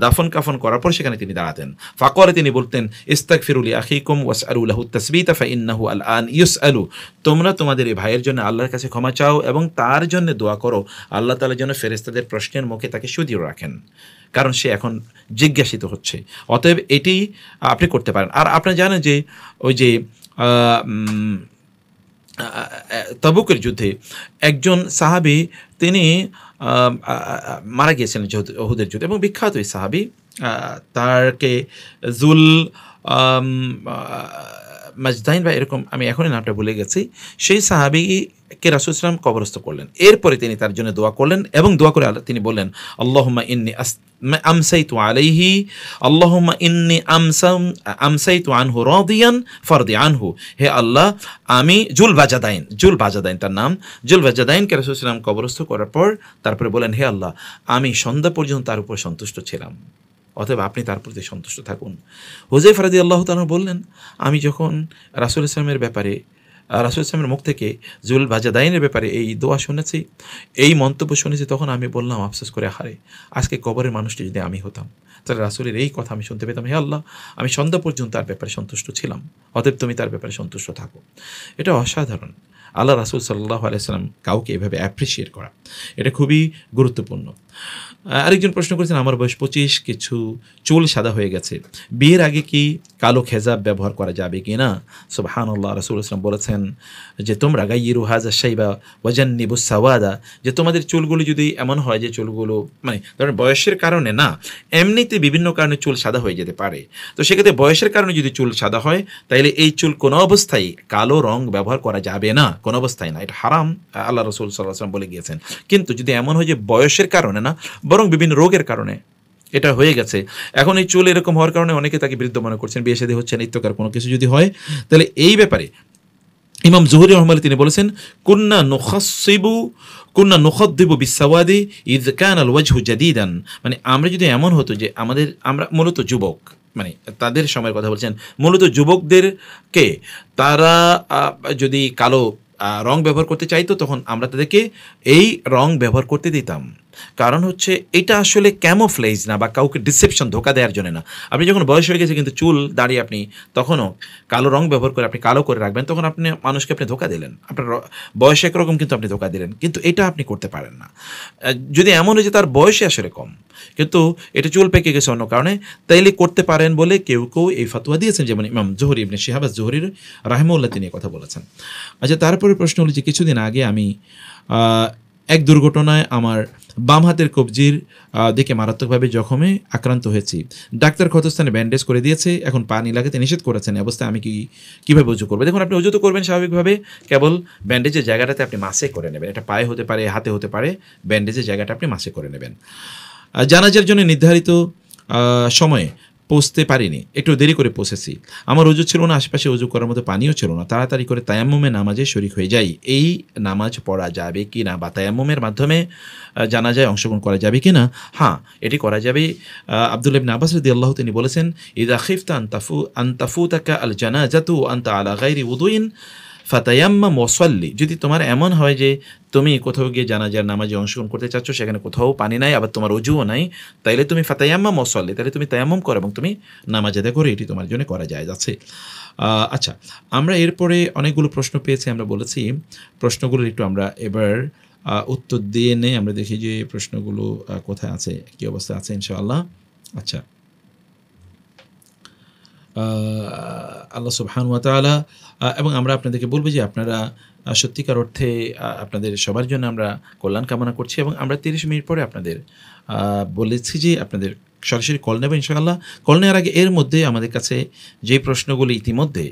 দাফন কাফন করার পর সেখানে তিনি দাঁড়াতেন। ফাকরে তিনি বলতেন, ইস্তাগফিরু লি আখিকুম ওয়াসআলু লাহু তাসবিতা ফাইন্নাহু আল-আন ইউসআলু। তোমরা তোমাদের এই ভাইয়ের জন্য আল্লাহর কাছে ক্ষমা চাও এবং তার জন্য দোয়া করো, আল্লাহ তাআলা যেন ফেরেশতাদের প্রশ্নের মুখে তাকে সুদৃঢ় রাখেন, কারণ সে এখন জিজ্ঞাসিত হচ্ছে। অতএব এটি আপনি করতে পারেন। আর আপনারা জানেন যে ওই যে তাবুকের যুদ্ধে একজন সাহাবী তিনি মারা গিয়েছিলেন উহুদের যুদ্ধে, এবং বিখ্যাত এই সাহাবী, তারকে জুল মাজদাইন বা এরকম, আমি এখনই নামটা ভুলে গেছি, সেই সাহাবীকে রাসূল সাল্লাল্লাহু আলাইহি ওয়াসাল্লাম কবরস্থ করলেন। এরপরে তিনি তার জন্য দোয়া করলেন এবং দোয়া করে তিনি বললেন, আল্লাহুম্মা ইন্নী আমসাইতু আলাইহি, আল্লাহুম্মা ইন্নী আমসাইতু আনহু রাদিয়ান ফারদি আনহু। হে আল্লাহ, আমি জুল বাজাদাইন তার নাম, জুল বাজাদাইনকে রাসূল সাল্লাল্লাহু আলাইহি ওয়াসাল্লাম কবরস্থ করার পর তারপরে বলেন, হে আল্লাহ, আমি সন্ধ্যা পর্যন্ত তার উপর সন্তুষ্ট ছিলাম, অতএব আপনি তার প্রতি সন্তুষ্ট থাকুন। হুযায়ফা রাদিয়াল্লাহু তাআলা বললেন, আমি যখন রাসূল ইসলামের ব্যাপারে রাসূল ইসলামের মুখ থেকে জুল বাজাদাইনের ব্যাপারে এই দোয়া শুনেছি, এই মন্তব্য শুনেছি, তখন আমি বললাম আফসোস করে, হারে আজকে কবরের মানুষটি যদি আমি হতাম তাহলে রাসূলের এই কথা আমি শুনতে পেতাম। হে আল্লাহ, আমি সন্ধ্যা পর্যন্ত তার ব্যাপারে সন্তুষ্ট ছিলাম, অতএব তুমি তার ব্যাপারে সন্তুষ্ট থাকো। এটা অসাধারণ। আল্লাহ রাসূল সাল্লাল্লাহু আলাইহি ওয়াসাল্লাম কাউকে এভাবে অ্যাপ্রিসিয়েট করা, এটা খুবই গুরুত্বপূর্ণ। আরেকজন প্রশ্ন করেছেন, আমার বয়স 25, কিছু চুল সাদা হয়ে গেছে, বিয়ের আগে কি কালো খেজাব ব্যবহার করা যাবে কি না? সুবহানাল্লাহ, রাসূল সাল্লাল্লাহু আলাইহি ওয়াসাল্লাম বলেছেন যে তোমরা গাইয়িরু হাযা শাইবা ওয়াজান্নিবুস সাওয়াদা, যে তোমাদের চুলগুলো যদি এমন হয় যে চুলগুলো মানে ধরেন বয়সের কারণে না, এমনিতে বিভিন্ন কারণে চুল সাদা হয়ে যেতে পারে, তো সেক্ষেত্রে বয়সের কারণে যদি চুল সাদা হয় তাহলে এই চুল কোনো অবস্থায় কালো রং ব্যবহার করা যাবে না, কোনো অবস্থায় না, এটা হারাম, আল্লাহ রাসূল সাল্লাল্লাহু আলাইহি ওয়াসাল্লাম বলে গিয়েছেন। কিন্তু যদি এমন হয় যে বয়সের কারণে না বরং বিভিন্ন রোগের কারণে এটা হয়ে গেছে, এখন এই চুল এরকম হওয়ার কারণে অনেকে তাকে বৃদ্ধ মনে করছেন, বিয়ে শাদী হচ্ছে না, ইত্যাকার কোনো কিছু যদি হয়, তাহলে এই ব্যাপারে ইমাম জুহরি রাহমাতুল্লাহ তিনি বলেছেন, কুন্না নুখাদ্দিবু বিসসাওয়াদি ইয কানা আল ওয়াজহু জাদীদান, মানে আমরা যদি এমন হতো যে আমরা মূলত যুবক, মানে তাদের সময়ের কথা বলছেন, মূলত যুবকদেরকে তারা যদি কালো রং ব্যবহার করতে চাইতো তখন আমরা তাদেরকে এই রং ব্যবহার করতে দিতাম। কারণ হচ্ছে এটা আসলে ক্যামোফ্লেজ না বা কাউকে ডিসেপশন, ধোকা দেওয়ার জন্য না। আপনি যখন বয়স হয়ে গেছে কিন্তু চুল দাঁড়িয়ে আপনি তখনও কালো রং ব্যবহার করে আপনি কালো করে রাখবেন, তখন আপনি মানুষকে আপনি ধোকা দিলেন। আপনার বয়স একরকম কিন্তু আপনি ধোকা দিলেন, কিন্তু এটা আপনি করতে পারেন না। যদি এমন হয় যে তার বয়সে আসলে কম কিন্তু এটা চুল পেকে গেছে অন্য কারণে, তাইলে করতে পারেন বলে কেউ কেউ এই ফাতোয়া দিয়েছেন, যেমন ইমাম জোহরি ইবনে শিহাব আজ-জোহরির রাহিমাহুল্লাহ তিনি কথা বলেছেন। আচ্ছা, তারপরে প্রশ্ন হলো যে কিছুদিন আগে আমি এক দুর্ঘটনায় আমার বাম হাতের কবজির দিকে মারাত্মকভাবে জখমে আক্রান্ত হয়েছি। ডাক্তার ক্ষতস্থানে ব্যান্ডেজ করে দিয়েছে, এখন পানি লাগাতে নিষেধ করেছেন। অবস্থায় আমি কীভাবে উজু করবো? দেখুন, আপনি উজু তো করবেন স্বাভাবিকভাবে, কেবল ব্যান্ডেজের জায়গাটাতে আপনি মাসে করে নেবেন। এটা পায়ে হতে পারে, হাতে হতে পারে, ব্যান্ডেজের জায়গাটা আপনি মাসে করে নেবেন। জানাজার জন্য নির্ধারিত সময়ে পৌঁছতে পারিনি, একটু দেরি করে পৌঁছেছি। আমার উজু ছিল না, আশেপাশে উজু করার মতো পানিও ছিল না। তাড়াতাড়ি করে তায়াম্মুমে নামাজে শরিক হয়ে যাই। এই নামাজ পড়া যাবে কি না, বা তায়াম্মুমের মাধ্যমে জানাজায় অংশগ্রহণ করা যাবে কি না? হ্যাঁ, এটি করা যাবে। আব্দুল্লাহ ইবনে আব্বাস রাদিয়াল্লাহু তিনি বলেছেন, ইযা খিফতা আন তাফুতাকা আল জানাজাতু আনতা আলা গায়রি উযুইন ফাতায়াম্মাম ওয়াসাল্লি। যদি তোমার এমন হয় যে তুমি কোথাও গিয়ে জানাজার নামাজে অংশগ্রহণ করতে চাচ্ছ, সেখানে কোথাও পানি নাই, আবার তোমার অজুও নাই, তাইলে তুমি ফাতায়াম্মাম ওয়াসাল্লি, তাহলে তুমি তায়াম্মুম করো এবং তুমি নামাজ আদায় করো। এটি তোমার জন্য করা যায় যাচ্ছে। আচ্ছা, আমরা এরপরে অনেকগুলো প্রশ্ন পেয়েছি। আমরা বলেছি প্রশ্নগুলোর একটু আমরা এবার উত্তর দিয়ে নেই। আমরা দেখি যে প্রশ্নগুলো কোথায় আছে, কী অবস্থা আছে ইনশাআল্লাহ। আচ্ছা, আল্লাহ সুবহানাহু ওয়া তাআলা, এবং আমরা আপনাদেরকে বলবো যে আপনারা সত্যিকার অর্থে আপনাদের সবার জন্য আমরা কল্যাণ কামনা করছি, এবং আমরা 30 মিনিট পরে আপনাদের বলেছি যে আপনাদের সরাসরি কল নেবেন ইনশাআল্লাহ। কল নেওয়ার আগে এর মধ্যে আমাদের কাছে যে প্রশ্নগুলো ইতিমধ্যে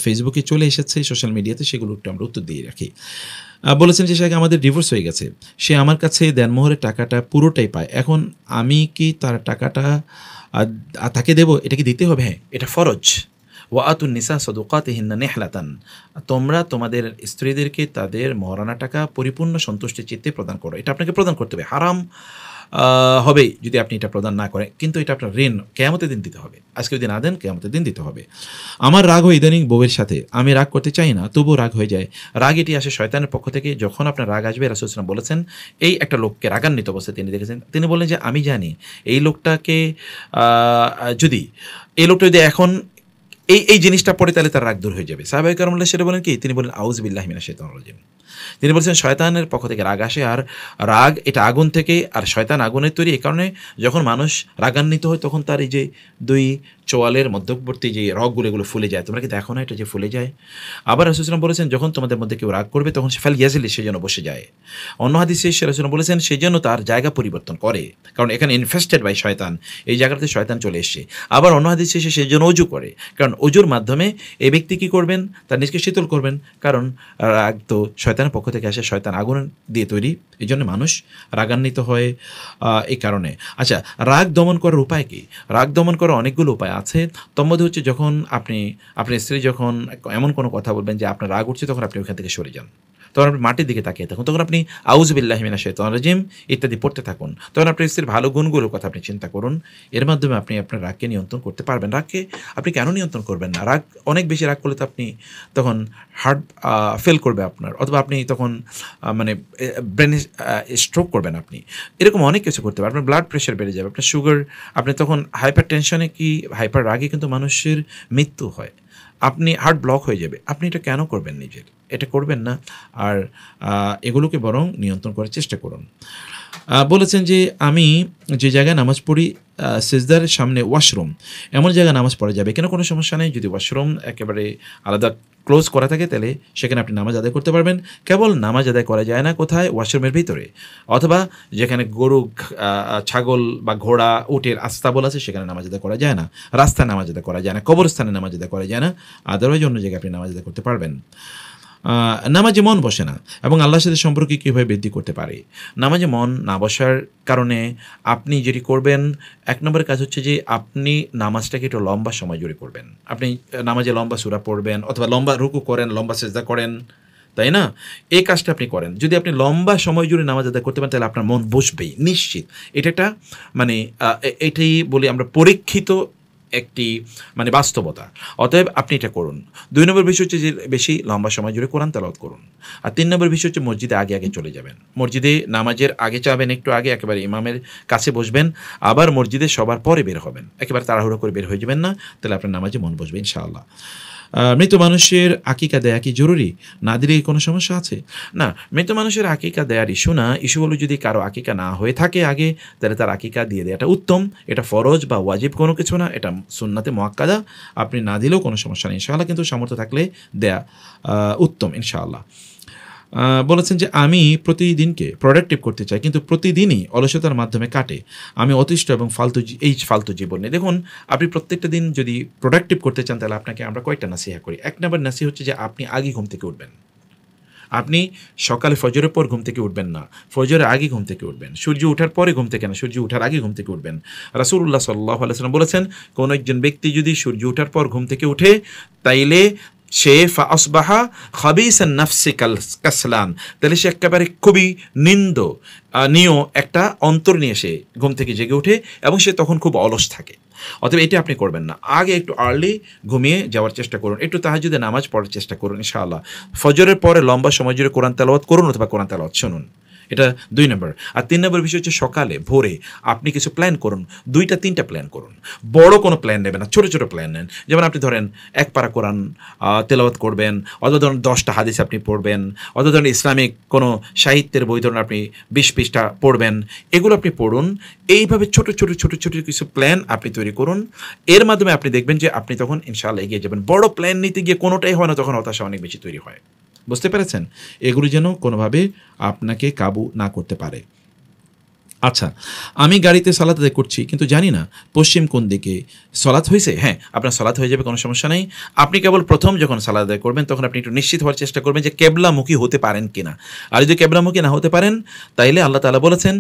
ফেসবুকে চলে এসেছে, সোশ্যাল মিডিয়াতে, সেগুলো একটু আমরা উত্তর দিয়ে রাখি। বলেছেন যে সে আমাদের ডিভোর্স হয়ে গেছে, সে আমার কাছে দেনমোহরের টাকাটা পুরোটাই পায়, এখন আমি কি তার টাকাটা তাকে দেব? এটা কি দিতে হবে? হ্যাঁ, এটা ফরজ। ওয়াতুন নিসা সাদুকাতিহিন্না নিহলাতান, তোমরা তোমাদের স্ত্রীদেরকে তাদের মহারানা টাকা পরিপূর্ণ সন্তুষ্টি চিত্তে প্রদান করো। এটা আপনাকে প্রদান করতে হবে। হারাম হবে যদি আপনি এটা প্রদান না করেন, কিন্তু এটা আপনার ঋণ, কিয়ামতের দিন দিতে হবে। আজকে যদি না দেন, কিয়ামতের দিন দিতে হবে। আমার রাগ হয় ইদানিং বউয়ের সাথে, আমি রাগ করতে চাই না, তবুও রাগ হয়ে যায়। রাগ এটি আসে শয়তানের পক্ষ থেকে। যখন আপনার রাগ আসবে, রাসূল সাল্লাল্লাহু আলাইহি ওয়াসাল্লাম বলেছেন, এই একটা লোককে রাগান্বিত অবস্থায় তিনি দেখেছেন, তিনি বললেন যে আমি জানি এই লোকটাকে যদি এখন এই জিনিসটা পড়ে, তাহলে তার রাগ দূর হয়ে যাবে। সাহাবায়ে কেরামরা সেটা বলেন কি? তিনি বলেন আউযু বিল্লাহি মিনাশ শাইতানির রাজিম। তিনি বলছেন শয়তানের পক্ষ থেকে রাগ আসে, আর রাগ এটা আগুন থেকে, আর শয়তান আগুনের তৈরি। এই কারণে যখন মানুষ রাগান্বিত হয়, তখন তার এই যে দুই চোয়ালের মধ্যবর্তী যে রগগুলো, এগুলো ফুলে যায়। তোমরা কি দেখো না এটা যে ফুলে যায়? আবার রাসূল সাল্লাল্লাহু আলাইহি ওয়াসাল্লাম বলেছেন, যখন তোমাদের মধ্যে কেউ রাগ করবে, তখন সে ফাল ইয়াজলি, সে যেন বসে যায়। অন্য হাদিসে রাসূল সাল্লাল্লাহু আলাইহি ওয়াসাল্লাম বলেছেন, সে যেন তার জায়গা পরিবর্তন করে, কারণ এখানে ইনফেস্টেড বাই শয়তান, এই জায়গাতে শয়তান চলে এসছে। আবার অন্য হাদিসে সে যেন অজু করে, কারণ অজুর মাধ্যমে এই ব্যক্তি কী করবেন? তার নিজকে শীতল করবেন, কারণ রাগ তো শয়তানের পক্ষ থেকে আসে, শয়তান আগুন দিয়ে তৈরি, এই জন্য মানুষ রাগান্বিত হয় এই কারণে। আচ্ছা, রাগ দমন করার উপায় কি? রাগ দমন করার অনেকগুলো উপায় আছে। তোর মধ্যে হচ্ছে, যখন আপনার স্ত্রী যখন এমন কোনো কথা বলবেন যে আপনার রাগ উঠছে, তখন আপনি ওখান থেকে সরে যান। তখন আপনি মাটির দিকে তাকিয়ে থাকুন, তখন আপনি আউযু বিল্লাহি মিনাশ শাইতানির রাজিম ইত্যাদি পড়তে থাকুন। তখন আপনার স্ত্রীর ভালো গুণগুলোর কথা আপনি চিন্তা করুন। এর মাধ্যমে আপনি আপনার রাগকে নিয়ন্ত্রণ করতে পারবেন। রাগকে আপনি কেন নিয়ন্ত্রণ করবেন না? রাগ, অনেক বেশি রাগ করলে তো আপনি তখন হার্ট ফেল করবে আপনার, অথবা আপনি তখন মানে ব্রেনে স্ট্রোক করবেন আপনি। এরকম অনেক কিছু করতে পারবেন। আপনার ব্লাড প্রেশার বেড়ে যাবে, আপনার সুগার, আপনি তখন হাইপার টেনশনে কি হাইপার রাগে কিন্তু মানুষের মৃত্যু হয়। আপনি হার্ট ব্লক হয়ে যাবে। আপনি এটা কেন করবেন? নিজের এটা করবেন না, আর এগুলোকে বরং নিয়ন্ত্রণ করার চেষ্টা করুন। বলেছেন যে আমি যে জায়গায় নামাজ পড়ি, সিজদার সামনে ওয়াশরুম, এমন জায়গায় নামাজ পড়া যাবে কেন? কোনো সমস্যা নেই। যদি ওয়াশরুম একেবারে আলাদা ক্লোজ করা থাকে, তাহলে সেখানে আপনি নামাজ আদায় করতে পারবেন। কেবল নামাজ আদায় করা যায় না কোথায়? ওয়াশরুমের ভিতরে, অথবা যেখানে গরু, ছাগল বা ঘোড়া, উটের আস্তাবল আছে, সেখানে নামাজ আদায় করা যায় না। রাস্তায় নামাজ আদায় করা যায় না, কবরস্থানে নামাজ আদায় করা যায় না। আদারওয়াইজ অন্য জায়গায় আপনি নামাজ আদায় করতে পারবেন। নামাজে মন বসে না, এবং আল্লাহর সাথে সম্পর্ক কীভাবে বৃদ্ধি করতে পারে? নামাজে মন না বসার কারণে আপনি যেটি করবেন, এক নম্বরের কাজ হচ্ছে যে আপনি নামাজটাকে একটু লম্বা সময় জুড়ে করবেন। আপনি নামাজে লম্বা সূরা পড়বেন, অথবা লম্বা রুকু করেন, লম্বা সিজদা করেন, তাই না? এই কাজটা আপনি করেন। যদি আপনি লম্বা সময় জুড়ে নামাজ আদায় করতে পারেন, তাহলে আপনার মন বসবেই নিশ্চিত। এটা একটা মানে এটাই বলি আমরা পরীক্ষিত একটি মানে বাস্তবতা। অতএব আপনি এটা করুন। ২ নম্বর বিষয় হচ্ছে যে বেশি লম্বা সময় জুড়ে কোরআন তেলাওয়াত করুন। আর ৩ নম্বর বিষয় হচ্ছে মসজিদে আগে চলে যাবেন। মসজিদে নামাজের আগে যাবেন, একটু আগে একেবারে ইমামের কাছে বসবেন। আবার মসজিদে সবার পরে বের হবেন। একেবারে তাড়াহুড়ো করে বের হয়ে যাবেন না, তাহলে আপনার নামাজে মন বসবে ইনশাআল্লাহ। মৃত মানুষের আকিকা দেয়া কি জরুরি? না দিলে কোনো সমস্যা আছে? না, মৃত মানুষের আকিকা দেয়ার ইস্যু না। ইস্যু হলো যদি কারো আকিকা না হয়ে থাকে আগে, তাহলে তার আকিকা দিয়ে দেওয়াটা উত্তম। এটা ফরজ বা ওয়াজিব কোনো কিছু না, এটা সুন্নাতে মুআক্কাদা। আপনি না দিলেও কোনো সমস্যা নেই ইনশাআল্লাহ, কিন্তু সামর্থ্য থাকলে দেয়া উত্তম ইনশাআল্লাহ। বলেছেন যে আমি প্রতিদিনকে প্রোডাক্টিভ করতে চাই, কিন্তু প্রতিদিনই অলসতার মাধ্যমে কাটে। আমি অতিষ্ঠ এবং ফালতু জীবন নিয়ে। দেখুন, আপনি প্রত্যেকটা দিন যদি প্রোডাক্টিভ করতে চান, তাহলে আপনাকে আমরা কয়টা নাসিহা করি। ১ নম্বর নাসিহা হচ্ছে যে আপনি আগে ঘুম থেকে উঠবেন। আপনি সকালে ফজরের পর ঘুম থেকে উঠবেন না, ফজরের আগে ঘুম থেকে উঠবেন। সূর্য ওঠার পরে ঘুম থেকে না, সূর্য ওঠার আগে ঘুম থেকে উঠবেন। রাসূলুল্লাহ সাল্লাল্লাহু আলাইহি ওয়াসাল্লাম বলেছেন, কোনো একজন ব্যক্তি যদি সূর্য ওঠার পর ঘুম থেকে উঠে, তাইলে সে ফাসবাহা খাবিসান নাফসি কাসলান, তাহলে সে একেবারে খুবই নিয় একটা অন্তর নিয়ে সে ঘুম থেকে জেগে ওঠে এবং সে তখন খুব অলস থাকে। অতএব এটা আপনি করবেন না। আগে একটু আর্লি ঘুমিয়ে যাওয়ার চেষ্টা করুন, একটু তাহাজ্জুদে নামাজ পড়ার চেষ্টা করুন ইনশাআল্লাহ। ফজরের পরে লম্বা সময় জুড়ে কোরআন তেলাওয়াত করুন অথবা কোরআন তেলাওয়াত শুনুন। এটা ২ নম্বর। আর ৩ নম্বর বিষয় হচ্ছে সকালে ভোরে আপনি কিছু প্ল্যান করুন, ২টা-৩টা প্ল্যান করুন। বড় কোনো প্ল্যান নেবেন না, ছোট ছোট প্ল্যান নেন। যেমন আপনি ধরেন ১ পারা কোরআন তেলাওয়াত করবেন, অথবা ধরুন ১০টা হাদিস আপনি পড়বেন, অথবা ধরুন ইসলামিক কোনো সাহিত্যের বই ধরুন আপনি ২০ পৃষ্ঠা পড়বেন। এগুলো আপনি পড়ুন। এইভাবে ছোট ছোট কিছু প্ল্যান আপনি তৈরি করুন। এর মাধ্যমে আপনি দেখবেন যে আপনি তখন ইনশাআল্লাহ এগিয়ে যাবেন। বড় প্ল্যান নিতে গিয়ে কোনোটাই হয় না, তখন হতাশা অনেক বেশি তৈরি হয়। বুঝতে পেরেছেন? এগুলো যেন কোনোভাবে আপনাকে কাবু না করতে পারে। আচ্ছা, আমি গাড়িতে সালাত আদায় করছি, কিন্তু জানি না পশ্চিম কোন দিকে। সালাত হয়েছে? হ্যাঁ, আপনার সালাত হয়ে যাবে, কোনো সমস্যা নেই। আপনি কেবল প্রথম যখন সালাত আদায় করবেন, তখন আপনি একটু নিশ্চিত হওয়ার চেষ্টা করবেন যে কেবলামুখী হতে পারেন কিনা। আর যদি কেবলামুখী না হতে পারেন, তাইলে আল্লাহ তাআলা বলেছেন,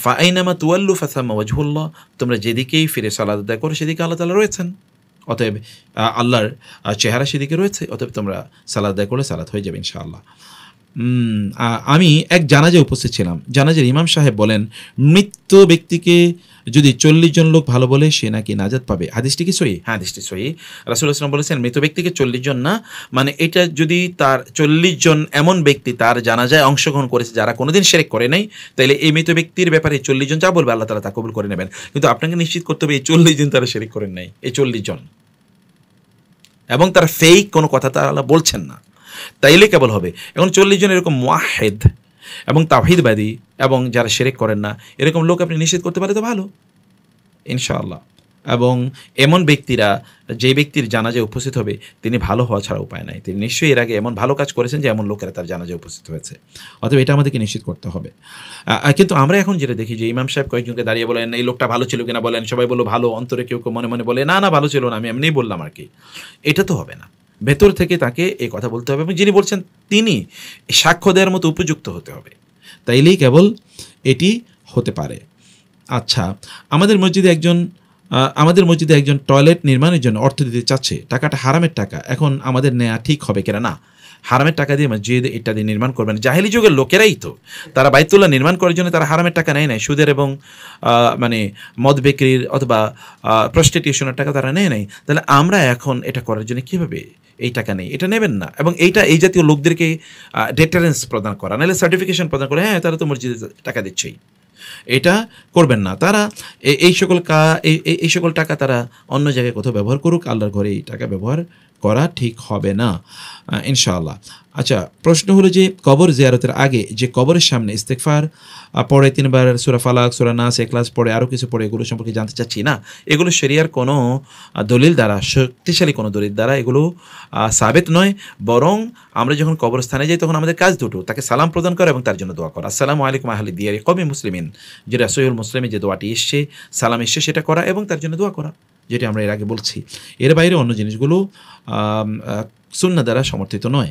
ফাআইনামা তুওয়াল্লু ফাসাম্মা ওয়াজহুল্লাহ, তোমরা যেদিকেই ফিরে সালাত আদায় করো সেদিকে আল্লাহ তাআলা রয়েছেন। অতএব আল্লাহর চেহারা সেদিকে রয়েছে, অতএব তোমরা সালাত আদায় করলে সালাত হয়ে যাবে ইনশাআল্লাহ। আমি এক জানাজায় উপস্থিত ছিলাম। জানাজার ইমাম সাহেব বলেন, মৃত ব্যক্তিকে যদি ৪০ জন লোক ভালো বলে সে নাকি নাজাত পাবে। হাদিসটি কি সহিহ? হ্যাঁ, হাদিসটি সহিহ। রাসূলুল্লাহ সাল্লাল্লাহু আলাইহি ওয়াসাল্লাম বলেছেন, মৃত ব্যক্তিকে ৪০ জন না, মানে এটা যদি তার ৪০ জন এমন ব্যক্তি তার জানাজায় অংশগ্রহণ করেছে যারা কোনোদিন শিরক করে নাই, তাইলে এই মৃত ব্যক্তির ব্যাপারে ৪০ জন যা বলবে আল্লাহ তাআলা তা কবুল করে নেবেন। কিন্তু আপনাকে নিশ্চিত করতে হবে এই ৪০ জন তারা শিরক করেন নাই, এই ৪০ জন, এবং তারা ফেক কোনো কথা তারা বলছেন না, তাইলে কেবল হবে। এখন ৪০ জন এরকম মুওয়াহহিদ এবং তাওহীদবাদী এবং যারা শিরক করেন না, এরকম লোক আপনি নিষেধ করতে পারে তো ভালো ইনশাআল্লাহ। এবং এমন ব্যক্তিরা, যে ব্যক্তির জানাজায় উপস্থিত হবে, তিনি ভালো হওয়া ছাড়া উপায় নাই। তিনি নিশ্চয়ই এর আগে এমন ভালো কাজ করেছেন যে এমন লোকেরা তার জানাজায় উপস্থিত হয়েছে। অতএব এটা আমাদেরকে নিশ্চিত করতে হবে। কিন্তু আমরা এখন যেটা দেখি যে ইমাম সাহেব কয়েকজনকে দাঁড়িয়ে বলেন, এই লোকটা ভালো ছিল কিনা বলেন, সবাই বললো ভালো, অন্তরে কেউ কেউ মনে মনে বলে না ভালো ছিল না, আমি এমনিই বললাম আর কি। এটা তো হবে না, ভেতর থেকে তাকে এই কথা বলতে হবে এবং যিনি বলছেন তিনি সাক্ষ্য দেওয়ার মতো উপযুক্ত হতে হবে, তাইলেই কেবল এটি হতে পারে। আচ্ছা, আমাদের মসজিদে একজন টয়লেট নির্মাণের জন্য অর্থ দিতে চাচ্ছে। টাকাটা হারামের টাকা, এখন আমাদের নেওয়া ঠিক হবে কিনা? না, হারামের টাকা দিয়ে মসজিদ ইত্যাদি নির্মাণ করবেন। জাহেলি যুগের লোকেরাই তো, তারা বাইতুল্লাহ নির্মাণ করার জন্য তারা হারামের টাকা নেয় নাই, সুদের এবং মানে মদ বিক্রির অথবা প্রস্টিটিউশনের টাকা তারা নেয় নাই। তাহলে আমরা এখন এটা করার জন্য কীভাবে এই টাকা নেই? এটা নেবেন না। এবং এই জাতীয় লোকদেরকে ডেটারেন্স প্রদান করা, নাহলে সার্টিফিকেশন প্রদান করা, হ্যাঁ তারা তো মসজিদে টাকা দিচ্ছেই, এটা করবেন না। তারা এই সকল টাকা তারা অন্য জায়গায় কোথাও ব্যবহার করুক, আল্লাহর ঘরে এই টাকা ব্যবহার করা ঠিক হবে না ইনশাআল্লাহ। আচ্ছা, প্রশ্ন হলো যে কবর জিয়ারতের আগে যে কবরের সামনে ইস্তেগফার পড়ে ৩ বার সূরা ফালাক, সূরা নাস, ইখলাস পড়ে, আরও কিছু পড়ে, এগুলো সম্পর্কে জানতে চাচ্ছি। না, এগুলো শরিয়ার কোনো দলিল দ্বারা, শক্তিশালী কোনো দলিল দ্বারা এগুলো সাবেত নয়। বরং আমরা যখন কবরস্থানে যাই তখন আমাদের কাজ দুটো, তাকে সালাম প্রদান করা এবং তার জন্য দোয়া করা। আসসালামু আলাইকুম আহলি দিয়ারি কওমি মুসলিমিন, যেটা সহিহুল মুসলিমে যে দোয়াটি এসছে, সালাম এসছে, সেটা করা এবং তার জন্য দোয়া করা, যেটি আমরা এর আগে বলছি। এর বাইরে অন্য জিনিসগুলো সুন্নাহ দ্বারা সমর্থিত নয়।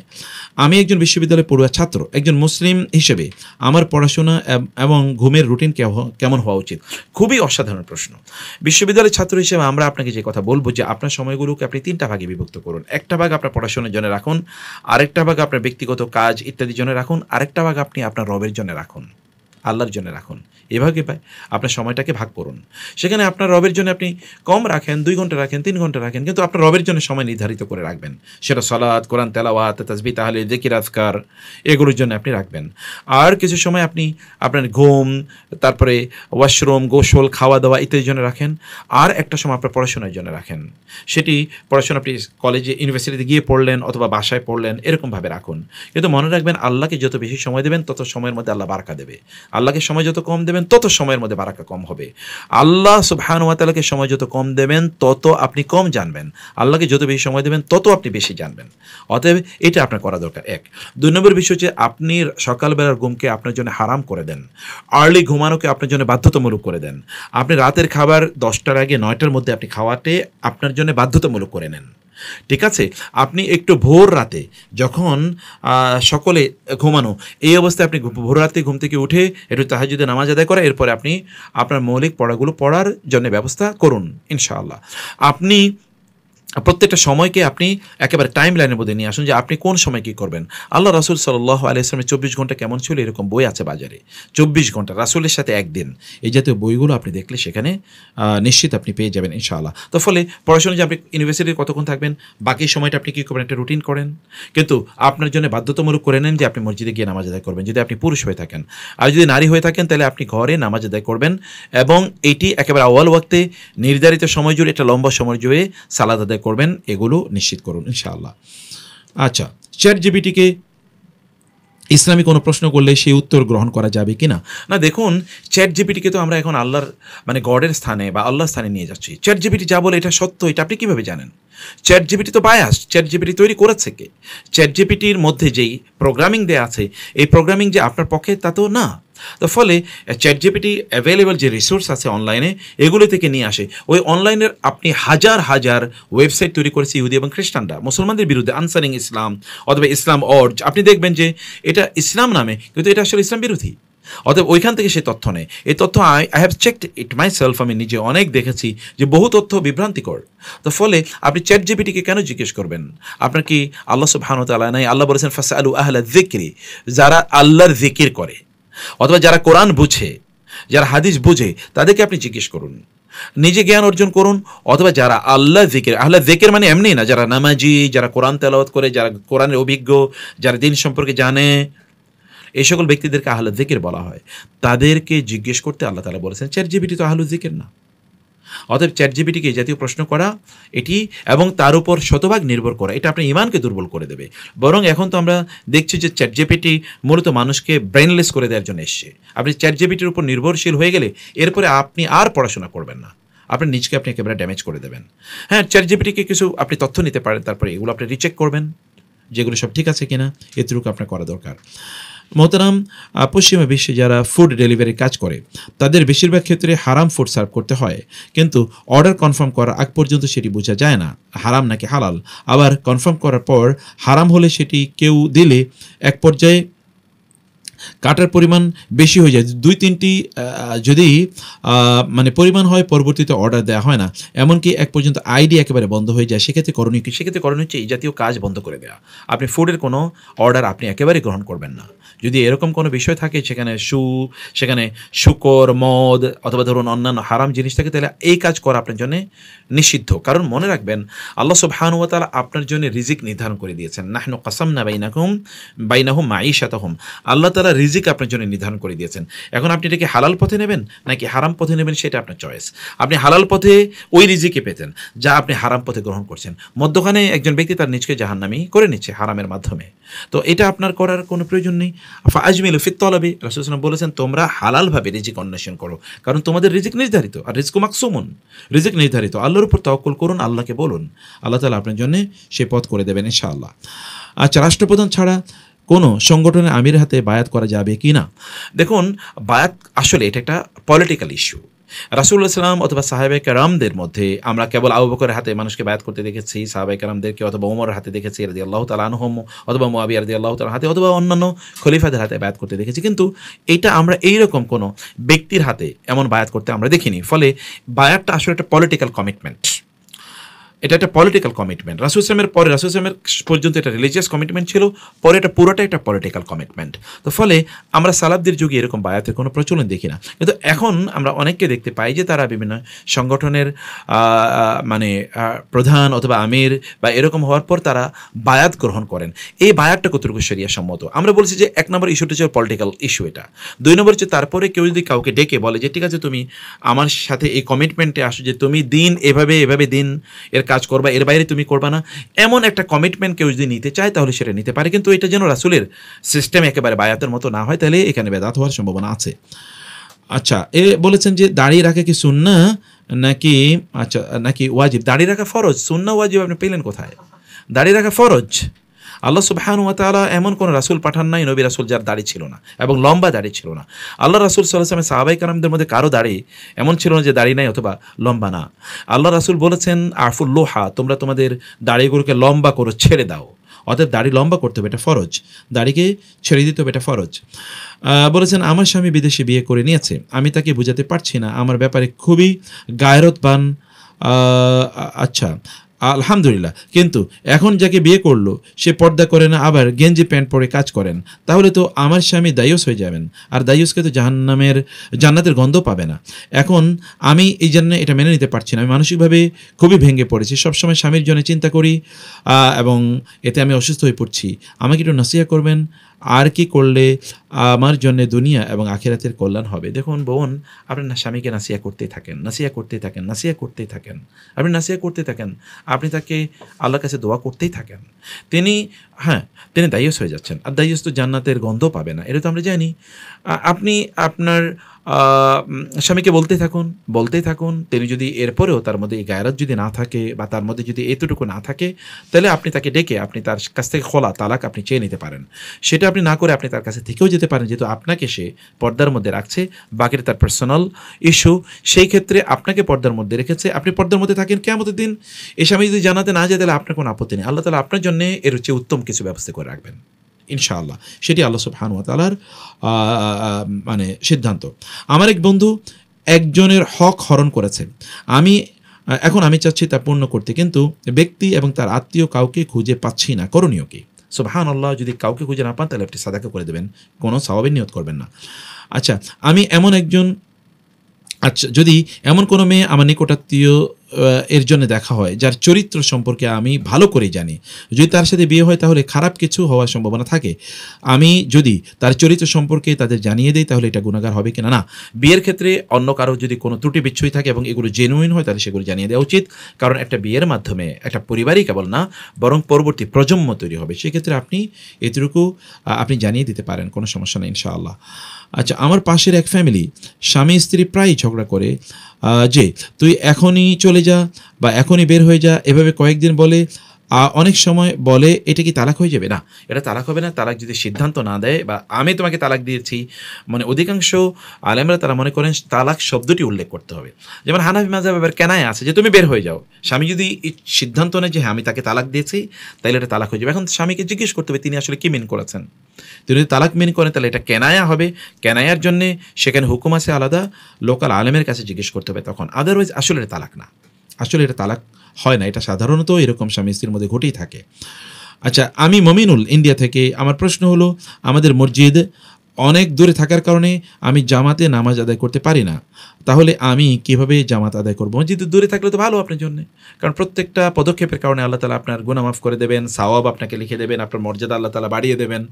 আমি একজন বিশ্ববিদ্যালয়ের পড়ুয়া ছাত্র, একজন মুসলিম হিসেবে আমার পড়াশোনা এবং ঘুমের রুটিন কেমন হওয়া উচিত? খুবই অসাধারণ প্রশ্ন। বিশ্ববিদ্যালয়ের ছাত্র হিসেবে আমরা আপনাকে যে কথা বলবো যে আপনার সময়গুলোকে আপনি 3টা ভাগে বিভক্ত করুন। একটা ভাগ আপনার পড়াশোনার জন্য রাখুন, আরেকটা ভাগ আপনার ব্যক্তিগত কাজ ইত্যাদির জন্য রাখুন, আরেকটা ভাগ আপনি আপনার রবের জন্য রাখুন। আল্লাহর জন্য রাখুন। এভাবে আপনার সময়টাকে ভাগ করুন। সেখানে আপনার রবের জন্য আপনি কম রাখেন, 2 ঘন্টা রাখেন, 3 ঘন্টা রাখেন, কিন্তু আপনার রবের জন্য সময় নির্ধারিত করে রাখবেন। সেটা সালাত, কোরআন তেলাওয়াত, তাসবিহ, তাহলিল, যিকির, আজকার এগুলোর জন্য আপনি রাখবেন। আর কিছু সময় আপনি আপনার ঘুম, তারপরে ওয়াশরুম, গোসল, খাওয়া দাওয়া ইত্যাদির জন্য রাখেন। আর একটা সময় আপনার পড়াশোনার জন্য রাখেন। সেটি পড়াশোনা আপনি কলেজে, ইউনিভার্সিটিতে গিয়ে পড়লেন অথবা বাসায় পড়লেন, এরকমভাবে রাখুন। কিন্তু মনে রাখবেন, আল্লাহকে যত বেশি সময় দেবেন তত সময়ের মধ্যে আল্লাহ বারাকা দেবে। আল্লাহকে সময় যত কম দেবেন তত সময়ের মধ্যে বারাকা কম হবে। আল্লাহ সুবহানাহু ওয়া তাআলাকে সময় যত কম দেবেন তত আপনি কম জানবেন। আল্লাহকে যত বেশি সময় দেবেন তত আপনি বেশি জানবেন। অতএব এটা আপনার করা দরকার। 1 2 নম্বর বিষয় হচ্ছে, আপনি সকালবেলার ঘুমকে আপনার জন্য হারাম করে দেন। আর্লি ঘুমানোকে আপনার জন্য বাধ্যতামূলক করে দেন। আপনি রাতের খাবার 10টার আগে 9টার মধ্যে আপনি খাওয়াতে আপনার জন্য বাধ্যতামূলক করে নেন। ঠিক আছে? আপনি একটু ভোর রাতে যখন সকলে ঘুমানো, এই অবস্থায় আপনি ভোর রাতে ঘুম থেকে উঠে একটু তাহাজ্জুদের নামাজ আদায় করা, এরপরে আপনি আপনার মৌলিক পড়াগুলো পড়ার জন্য ব্যবস্থা করুন ইনশাআল্লাহ। আপনি প্রত্যেকটা সময়কে আপনি একেবারে টাইম লাইনের মধ্যে নিয়ে আসুন যে আপনি কোন সময় কী করবেন। আল্লাহ রাসূল সাল্লাল্লাহু আলাইহি ওয়াসাল্লামের 24 ঘন্টা কেমন ছিল, এরকম বই আছে বাজারে। 24 ঘন্টা রাসূলের সাথে একদিন, এই জাতীয় বইগুলো আপনি দেখলে সেখানে নিশ্চিত আপনি পেয়ে যাবেন ইনশাআল্লাহ। তো ফলে পড়াশোনা যে আপনি ইউনিভার্সিটির কতক্ষণ থাকবেন, বাকি সময়টা আপনি কী করবেন, একটা রুটিন করেন। কিন্তু আপনার জন্য বাধ্যতামূলক করে নেন যে আপনি মসজিদে গিয়ে নামাজ আদায় করবেন, যদি আপনি পুরুষ হয়ে থাকেন। আর যদি নারী হয়ে থাকেন তাহলে আপনি ঘরে নামাজ আদায় করবেন, এবং এটি একেবারে আউয়াল ওয়াক্তে নির্ধারিত সময় জুড়ে, একটা লম্বা সময় জুড়ে সালাত আদায় করবেন। এগুলো নিশ্চিত করুন ইনশাআল্লাহ। আচ্ছা, চ্যাটজিপিটিকে ইসলামী কোনো প্রশ্ন করলে সেই উত্তর গ্রহণ করা যাবে কি না? না, দেখুন, চ্যাটজিপিটিকে তো আমরা এখন আল্লাহর গডের স্থানে বা আল্লাহর স্থানে নিয়ে যাচ্ছি। চ্যাটজিপিটি যা বলে এটা সত্য, এটা আপনি কীভাবে জানেন? চ্যাটজিপিটি তো বায়াস। চ্যাটজিপিটি তৈরি করেছে কে? চ্যাটজিপিটির মধ্যে যেই প্রোগ্রামিং দেয়া আছে, এই প্রোগ্রামিং যে আপনার পক্ষে তা তো না। তো ফলে চ্যাটজিপিটি অ্যাভেলেবল যে রিসোর্স আছে অনলাইনে, এগুলো থেকে নিয়ে আসে। ওই অনলাইনের আপনি হাজার হাজার ওয়েবসাইট তৈরি করেছে ইহুদি এবং খ্রিস্টানরা মুসলমানদের বিরুদ্ধে, আনসারিং ইসলাম অথবা ইসলাম অর্জ। আপনি দেখবেন যে এটা ইসলাম নামে, কিন্তু এটা আসলে ইসলাম বিরোধী। অতএব ওইখান থেকে সে তথ্য নেয়। এই তথ্য I have checked it my self, আমি নিজে অনেক দেখেছি যে বহু তথ্য বিভ্রান্তিকর। তো ফলে আপনি চ্যাটজিপিটিকে কেন জিজ্ঞেস করবেন? আপনার কি আল্লাহ সুবহানাহু ওয়া তাআলা নাই? আল্লাহ বলেছেন ফাসআলু আহলা যিকরি, যারা আল্লাহর জিকির করে অথবা যারা কোরআন বুঝে, যারা হাদিস বুঝে, তাদেরকে আপনি জিজ্ঞেস করুন। নিজে জ্ঞান অর্জন করুন, অথবা যারা আল্লাহ জিকির, আল্লাহ জিকির মানে এমনি না, যারা নামাজি, যারা কোরআন তেলাওয়াত করে, যারা কোরআনের অভিজ্ঞ, যারা দিন সম্পর্কে জানে, এই সকল ব্যক্তিদেরকে আহলে যিকির বলা হয়। তাদেরকে জিজ্ঞেস করতে আল্লাহ তাআলা বলেছেন। চ্যাটজিপিটি তো আহলে যিকির না। অতএব চ্যাটজিপিটিকে এই জাতীয় প্রশ্ন করা, এটি এবং তার উপর শতভাগ নির্ভর করা, এটা আপনার ইমানকে দুর্বল করে দেবে। বরং এখন তো আমরা দেখছি যে চ্যাটজিপিটি মূলত মানুষকে ব্রেনলেস করে দেওয়ার জন্য এসছে। আপনি চ্যাটজিপিটির উপর নির্ভরশীল হয়ে গেলে এরপরে আপনি আর পড়াশোনা করবেন না, আপনার নিজকে আপনি একেবারে ড্যামেজ করে দেবেন। হ্যাঁ, চ্যাটজিপিটিকে কিছু আপনি তথ্য নিতে পারেন, তারপরে এগুলো আপনি রিচেক করবেন যেগুলো সব ঠিক আছে কিনা, এতটুকু আপনার করা দরকার। মোহতারাম, পশ্চিমা বিশ্বে যারা ফুড ডেলিভারি কাজ করে তাদের বেশিরভাগ ক্ষেত্রে হারাম ফুড সার্ভ করতে হয়, কিন্তু অর্ডার কনফার্ম করার আগ পর্যন্ত সেটি বোঝা যায় না হারাম নাকি হালাল। আবার কনফার্ম করার পর হারাম হলে সেটি কেউ দিলে এক পর্যায়ে কাটার পরিমাণ বেশি হয়ে যায়, 2-3টি যদি পরিমাণ হয়, পরবর্তীতে অর্ডার দেওয়া হয় না, এমনকি এক পর্যন্ত আইডি একেবারে বন্ধ হয়ে যায়। সেক্ষেত্রে করণীয় কি? সেক্ষেত্রে করণীয় হচ্ছে এই জাতীয় কাজ বন্ধ করে দেওয়া। আপনি ফুডের কোনো অর্ডার আপনি একেবারে গ্রহণ করবেন না। যদি এরকম কোনো বিষয় থাকে, সেখানে শুকর, মদ অথবা ধরুন অন্যান্য হারাম জিনিস থাকে, তাহলে এই কাজ করা আপনার জন্য নিষিদ্ধ। কারণ মনে রাখবেন, আল্লাহ সুবহানাহু ওয়া তাআলা আপনার জন্য রিজিক নির্ধারণ করে দিয়েছেন। নাহনু কাসামনা বাইনাহুম মাঈশাতাহুম, আল্লাহ তাআলা রিজিক আপনার জন্য নির্ধারণ করে দিয়েছেন। এখন আপনি এটাকে হালাল পথে নেবেন নাকি হারাম পথে নেবেন, সেটা আপনার চয়েস। আপনি হালাল পথে ওই রিজিকে পেতেন যা আপনি হারাম পথে গ্রহণ করছেন। মধ্যখানে একজন ব্যক্তি তার নিজকে জাহান্নামী করে নিচ্ছে হারামের মাধ্যমে। তো এটা আপনার করার কোনো প্রয়োজন নেই। ফাআজমিলু ফিত তলাবি, রাসূল সাল্লাল্লাহু আলাইহি ওয়াসাল্লাম বলেছেন তোমরা হালালভাবে রিজিক অন্বেষণ করো, কারণ তোমাদের রিজিক নির্ধারিত। আর রিজকু মাকসুমুন, রিজিক নির্ধারিত। আল্লাহর উপর তাওয়াক্কুল করুন, আল্লাহকে বলুন, আল্লাহ তাআলা আপনার জন্য সেই পথ করে দেবেন ইনশাআল্লাহ। আচ্ছা, রাষ্ট্রপ্রধান ছাড়া কোনো সংগঠনের আমির হাতে বায়াত করা যাবে কি না? দেখুন, বায়াত আসলে এটা একটা পলিটিক্যাল ইস্যু। রাসূলুল্লাহ সাল্লাল্লাহু আলাইহি ওয়াসাল্লাম অথবা সাহাবায়ে কেরামদের মধ্যে আমরা কেবল আবু বকরের হাতে মানুষকে বায়াত করতে দেখেছি, সাহাবায়ে কেরামদেরকে অথবা ওমরের হাতে দেখেছি রাদিয়াল্লাহু তাআলা আনহুম, অথবা মুআবিয়া রাদিয়াল্লাহু তাআলা হাতে, অথবা অন্যান্য খলিফাদের হাতে বায়াত করতে দেখেছি। কিন্তু এটা আমরা এইরকম কোনো ব্যক্তির হাতে এমন বায়াত করতে আমরা দেখিনি। ফলে বায়াতটা আসলে একটা পলিটিক্যাল কমিটমেন্ট। এটা একটা পলিটিক্যাল কমিটমেন্ট। রাসূল সাল্লাল্লাহু আলাইহি ওয়াসাল্লামের পরে রাসূল সাল্লাল্লাহু আলাইহি ওয়াসাল্লামের পর্যন্ত এটা রিলিজিয়াস কমিটমেন্ট ছিল, পরে এটা পুরোটা একটা পলিটিক্যাল কমিটমেন্ট। তো ফলে আমরা সালাফদের যুগে এরকম বায়াতের কোনো প্রচলন দেখি না, কিন্তু এখন আমরা অনেককে দেখতে পাই যে তারা বিভিন্ন সংগঠনের মানে প্রধান অথবা আমির বা এরকম হওয়ার পর তারা বায়াত গ্রহণ করেন। এই বায়াতটা কতটুকু শরিয়া সম্মত? আমরা বলছি যে 1 নম্বর ইস্যুটা হচ্ছে পলিটিক্যাল ইস্যু, এটা 2 নম্বর হচ্ছে তারপরে কেউ যদি কাউকে ডেকে বলে যে ঠিক আছে তুমি আমার সাথে এই কমিটমেন্টে আসো যে তুমি দিন এভাবে এভাবে দিন এর কাজ করবা, এর বাইরে তুমি করবা না, এমন একটা কমিটমেন্ট কেউ যদি নিতে চায় তাহলে সেটা নিতে পারে, কিন্তু এটা যেন রাসূলের সিস্টেম একেবারে বায়াতের মতো না হয়, তাহলে এখানে বেদাত হওয়ার সম্ভাবনা আছে। আচ্ছা, এ বলেছেন যে দাঁড়িয়ে রাখা কি সুন্নাহ নাকি নাকি ওয়াজিব? দাঁড়িয়ে রাখা ফরজ, সুন্নাহ ওয়াজিব আপনি পেলেন কোথায়? দাঁড়িয়ে রাখা ফরজ। আল্লাহ সুবহানাহু ওয়া তাআলা এমন কোন রাসূল পাঠান নাই, নবী রাসূল যার দাড়ি ছিল না এবং লম্বা দাড়ি ছিল না। আল্লাহ রাসূল সাল্লাল্লাহু আলাইহি ওয়াসাল্লাম সাহাবায়ে কেরামদের মধ্যে কারো দাড়ি এমন ছিল না যে দাড়ি নাই অথবা লম্বা না। আল্লাহ রাসূল বলেছেন আফুল লোহা, তোমরা তোমাদের দাড়িগুলোকে লম্বা করো, ছেড়ে দাও। অতএব দাড়ি লম্বা করতে হবে, এটা ফরজ। দাড়িকে ছেড়ে দিতে হবে, এটা ফরজ। বলেছেন আমার স্বামী বিদেশে বিয়ে করে নিয়েছে, আমি তাকে বোঝাতে পারছি না, আমার ব্যাপারে খুবই গায়রতবান। আচ্ছা, আলহামদুলিল্লাহ, কিন্তু এখন যাকে বিয়ে করলো সে পর্দা করে না, আবার গেঞ্জি প্যান্ট পরে কাজ করেন, তাহলে তো আমার স্বামী দায়ুস হয়ে যাবেন, আর দায়ুসকে তো জান্নাতের গন্ধ পাবে না। এখন আমি এই জন্য এটা মেনে নিতে পারছি না, আমি মানসিকভাবে খুবই ভেঙে পড়েছি, সবসময় স্বামীর জন্য চিন্তা করি এবং এতে আমি অসুস্থ হয়ে পড়ছি। আমাকে একটু নসিহত করবেন, আর কি করলে আমার জন্য দুনিয়া এবং আখিরাতের কল্যাণ হবে? দেখুন বোন, আপনি স্বামীকে নাসিহা করতেই থাকেন, নাসিহা করতেই থাকেন, নাসিহা করতেই থাকেন, আপনি নাসিহা করতে থাকেন, আপনি তাকে আল্লাহর কাছে দোয়া করতেই থাকেন। তিনি দায়ুস হয়ে যাচ্ছেন, আর দায়ুস তো জান্নাতের গন্ধ পাবে না, এটা তো আমরা জানি। আপনি আপনার স্বামীকে বলতেই থাকুন। তিনি যদি এরপরেও তার মধ্যে এই গায়রাত যদি না থাকে বা তার মধ্যে যদি এতটুকু না থাকে, তাহলে আপনি তাকে ডেকে আপনি তার কাছ থেকে খোলা তালাক আপনি চেয়ে নিতে পারেন। সেটা আপনি না করে আপনি তার কাছে থেকেও যেতে পারেন, যেহেতু আপনাকে সে পর্দার মধ্যে রাখছে, বাকিটা তার পার্সোনাল ইস্যু, সেই ক্ষেত্রে আপনাকে পর্দার মধ্যে রেখেছে, আপনি পর্দার মধ্যে থাকেন। কিয়ামতের দিন এ স্বামী যদি জানাতে না যায় তাহলে আপনার কোনো আপত্তি নেই, আল্লাহ তাআলা আপনার জন্য এর চেয়ে উত্তম কিছু ব্যবস্থা করে রাখবেন ইনশাআল্লাহ। সেটি আল্লাহ সুবহানাহু ওয়া তাআলার মানে সিদ্ধান্ত। আমার এক বন্ধু একজনের হক হরণ করেছে, এখন আমি চাচ্ছি তা পূর্ণ করতে, কিন্তু ব্যক্তি এবং তার আত্মীয় কাউকে খুঁজে পাচ্ছি না, করণীয় কি? সুবহানাল্লাহ, যদি কাউকে খুঁজে না পান তাহলে আপনি সাদাকা করে দেবেন, কোনো সওয়াবের নিয়ত করবেন না। আচ্ছা, যদি এমন কোনো মেয়ে আমার নিকটাত্মীয় এর জন্য দেখা হয় যার চরিত্র সম্পর্কে আমি ভালো করে জানি, যদি তার সাথে বিয়ে হয় তাহলে খারাপ কিছু হওয়ার সম্ভাবনা থাকে, আমি যদি তার চরিত্র সম্পর্কে তাদের জানিয়ে দিই তাহলে এটা গুনাহগার হবে কিনা? না, বিয়ের ক্ষেত্রে অন্য কারো যদি কোনো ত্রুটি বিচ্ছুই থাকে এবং এগুলো জেনুইন হয় তাহলে সেগুলো জানিয়ে দেওয়া উচিত, কারণ একটা বিয়ের মাধ্যমে একটা পরিবারই কেবল না বরং পরবর্তী প্রজন্ম তৈরি হবে, সেক্ষেত্রে আপনি এতটুকু আপনি জানিয়ে দিতে পারেন, কোনো সমস্যা নেই ইনশাআল্লাহ। আচ্ছা, আমার পাশের এক ফ্যামিলি স্বামী স্ত্রী প্রায়ই ঝগড়া করে যে তুই এখনই চলে যা বা এখনই বের হয়ে যা, এভাবে কয়েকদিন বলে, অনেক সময় বলে এটা কি তালাক হয়ে যাবে? না, এটা তালাক হবে না। তালাক যদি সিদ্ধান্ত না দেয় বা আমি তোমাকে তালাক দিয়েছি, মানে অধিকাংশ আলেমরা তারা মনে করেন তালাক শব্দটি উল্লেখ করতে হবে। যেমন হানাফি মাযহাব এবার কেনায় আছে যে তুমি বের হয়ে যাও, স্বামী যদি সিদ্ধান্ত নেয় যে হ্যাঁ আমি তাকে তালাক দিয়েছি তাহলে এটা তালাক হয়ে যাবে। এখন স্বামীকে জিজ্ঞেস করতে হবে তিনি আসলে কি মিন করেছেন। তিনি যদি তালাক মিন করেন তাহলে এটা কেনায়া হবে, কেনায়ার জন্যে সেখানে হুকুম আছে আলাদা, লোকাল আলেমের কাছে জিজ্ঞেস করতে হবে তখন। আদারওয়াইজ আসলে এটা তালাক না, আসলে এটা তালাক হয় না, এটা সাধারণত এরকম স্বামী স্ত্রীর মধ্যে ঘটেই থাকে। আচ্ছা, আমি মমিনুল ইন্ডিয়া থেকে, আমার প্রশ্ন হলো আমাদের মসজিদ অনেক দূরে থাকার কারণে আমি জামাতে নামাজ আদায় করতে পারি না, তাহলে আমি কিভাবে জামাত আদায় করব? মসজিদ দূরে থাকলে তো ভালো আপনার জন্য, কারণ প্রত্যেকটা পদক্ষেপের কারণে আল্লাহ তাআলা আপনার গুনাহ মাফ করে দেবেন, সওয়াব আপনাকে লিখে দেবেন, আপনার মর্যাদা আল্লাহ তাআলা বাড়িয়ে দেবেন।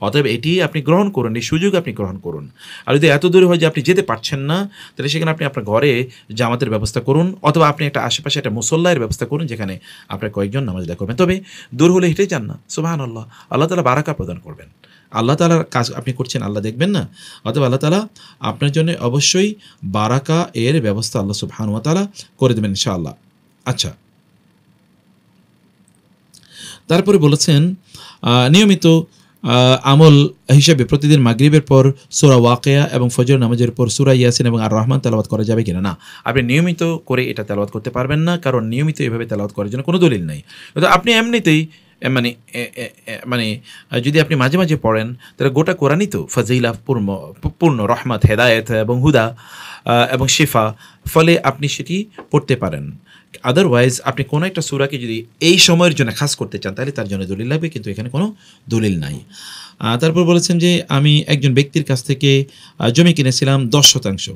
অতএব এটি আপনি গ্রহণ করুন, এই সুযোগ আপনি গ্রহণ করুন। আর যদি এত দূরে হয় যে আপনি যেতে পারছেন না, তাহলে সেখানে আপনি আপনার ঘরে জামাতের ব্যবস্থা করুন, অথবা আপনি একটা আশেপাশে একটা মুসল্লার ব্যবস্থা করুন যেখানে আপনার কয়েকজন নামাজ আদায় করবেন। তবে দূর হলে হেঁটেই যান না, সুবহানাল্লাহ, আল্লাহ তাআলা বারাকা প্রদান করবেন। আল্লাহ তাআলার কাজ আপনি করছেন, আল্লাহ দেখবেন না? অতএব আল্লাহ তাআলা আপনার জন্য অবশ্যই বারাকা এর ব্যবস্থা আল্লাহ সুবহানাহু ওয়া তাআলা করে দেবেন ইনশাআল্লাহ। আচ্ছা, তারপরে বলেছেন নিয়মিত আমল হিসেবে প্রতিদিন মাগরিবের পর সূরা ওয়াকিয়া এবং ফজর নামাজের পর সূরা ইয়াসিন এবং আর রহমান তেলাওয়াত করা যাবে কিনা? না, আপনি নিয়মিত করে এটা তেলাওয়াত করতে পারবেন না, কারণ নিয়মিত এভাবে তেলাওয়াত করার জন্য কোনো দলিল নেই। আপনি এমনিতেই মানে যদি আপনি মাঝে মাঝে পড়েন তাহলে গোটা কোরআনই তো ফাজিলা পূর্ণ রহমত, হেদায়েত এবং হুদা এবং শিফা, ফলে আপনি সেটি পড়তে পারেন। আদারওয়াইজ আপনি কোনো একটা সূরাকে যদি এই সময়ের জন্য খাস করতে চান তাহলে তার জন্য দলিল লাগবে, কিন্তু এখানে কোনো দলিল নাই। তারপর বলেছেন যে আমি একজন ব্যক্তির কাছ থেকে জমি কিনেছিলাম 10%,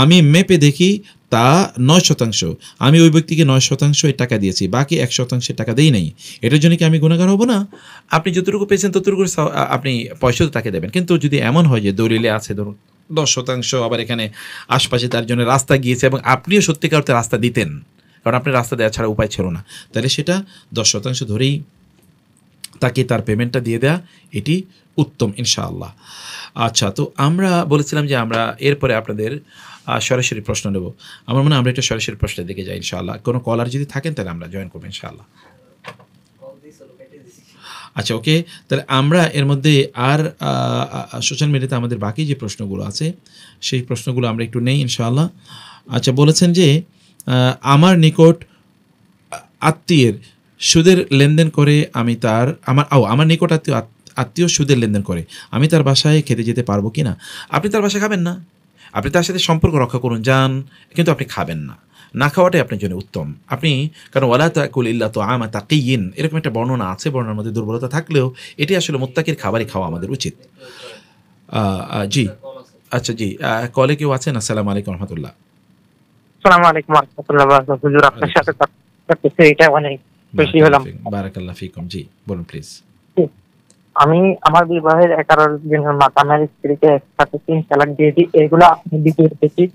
আমি মেপে দেখি তা 9%, আমি ওই ব্যক্তিকে 9% টাকা দিয়েছি, বাকি 1% টাকা দেই নাই, এটার জন্য কি আমি গুনাহগার হব না? আপনি যতটুকু পেয়েছেন ততটুকু আপনি পয়সা তো তাকে দেবেন, কিন্তু যদি এমন হয় যে দলিলে আছে ধরুন 10%, আবার এখানে আশপাশে তার জন্য রাস্তা গিয়েছে এবং আপনিও সত্যিকার অর্থে রাস্তা দিতেন, কারণ আপনার রাস্তা দেওয়া ছাড়া উপায় ছিল না, তাহলে সেটা 10% ধরেই তাকে তার পেমেন্টটা দিয়ে দেয়া এটি উত্তম ইনশাআল্লাহ। আচ্ছা, তো আমরা বলেছিলাম যে আমরা এরপরে আপনাদের সরাসরি প্রশ্ন নেব। আমার মনে হয় আমরা একটা সরাসরি প্রশ্নের দিকে যাই ইনশাআল্লাহ। কোনো কলার যদি থাকেন তাহলে আমরা জয়েন করবো ইনশাআল্লাহ। আচ্ছা, ওকে, তাহলে আমরা এর মধ্যে আর সোশ্যাল মিডিয়াতে আমাদের বাকি যে প্রশ্নগুলো আছে সেই প্রশ্নগুলো আমরা একটু নেই ইনশাআল্লাহ। আচ্ছা, বলেছেন যে আমার নিকট আত্মীয়ের সুদের লেনদেন করে আমি তার আমার নিকট আত্মীয় সুদের লেনদেন করে, আমি তার বাসায় খেতে যেতে পারবো কি না? আপনি তার বাসায় খাবেন না, আপনি তার সাথে সম্পর্ক রক্ষা করুন যান, কিন্তু আপনি খাবেন না, না খাওয়াটাই আপনার জন্য উত্তম। আপনি কারণ ওয়ালা তাকুল ইল্লা তুআমা তাকিয়িন এরকম একটা বর্ণনা আছে, বর্ণনার মধ্যে দুর্বলতা থাকলেও এটি আসলে মুত্তাকির খাবারই খাওয়া আমাদের উচিত। জি, আচ্ছা, জি, কলে কেউ আছেন? আসসালামু আলাইকুম রহমতুল্লাহ। আসসালামু আলাইকুম ওয়া রাহমাতুল্লাহি ওয়া বারাকাতুহু। হুজুর, আপনার সাথে কথা বলতে এটা অনেক খুশি হলাম। বারাকাল্লাহ ফিকুম। জি, বলুন প্লিজ। আমি আমার বিবাহের 11 দিনের মাথা আমার স্ত্রীকে একসাথে 3 তালাক দিয়ে দিই। এগুলো আপনি ভিডিও দেখি,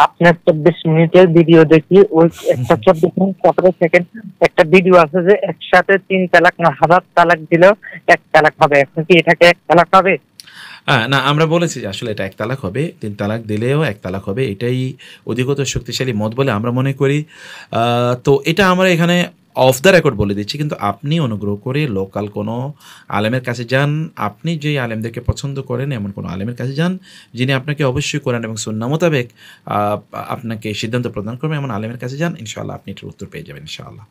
আপনার 24 মিনিটের ভিডিও দেখি, ওই একটা 24 মিনিট 17 সেকেন্ড একটা ভিডিও আছে যে একসাথে 3 তালাক না 1000 তালাক দিলেও 1 তালাক হবে। এখন কি এটাকে 1 তালাক হবে? না, আমরা বলেছি যে আসলে এটা 1 তালাক হবে, 3 তালাক দিলেও 1 তালাক হবে, এটাই অধিকতর শক্তিশালী মত বলে আমরা মনে করি। তো এটা আমরা এখানে অফ দ্য রেকর্ড বলে দিচ্ছি, কিন্তু আপনি অনুগ্রহ করে লোকাল কোনো আলেমের কাছে যান, আপনি যেই আলেমদেরকে পছন্দ করেন এমন কোনো আলেমের কাছে যান যিনি আপনাকে অবশ্যই কোরআন এবং সুন্নাহ মোতাবেক আপনাকে সিদ্ধান্ত প্রদান করবেন, এমন আলেমের কাছে যান, ইনশাআল্লাহ আপনি এটার উত্তর পেয়ে যাবেন ইনশাআল্লাহ।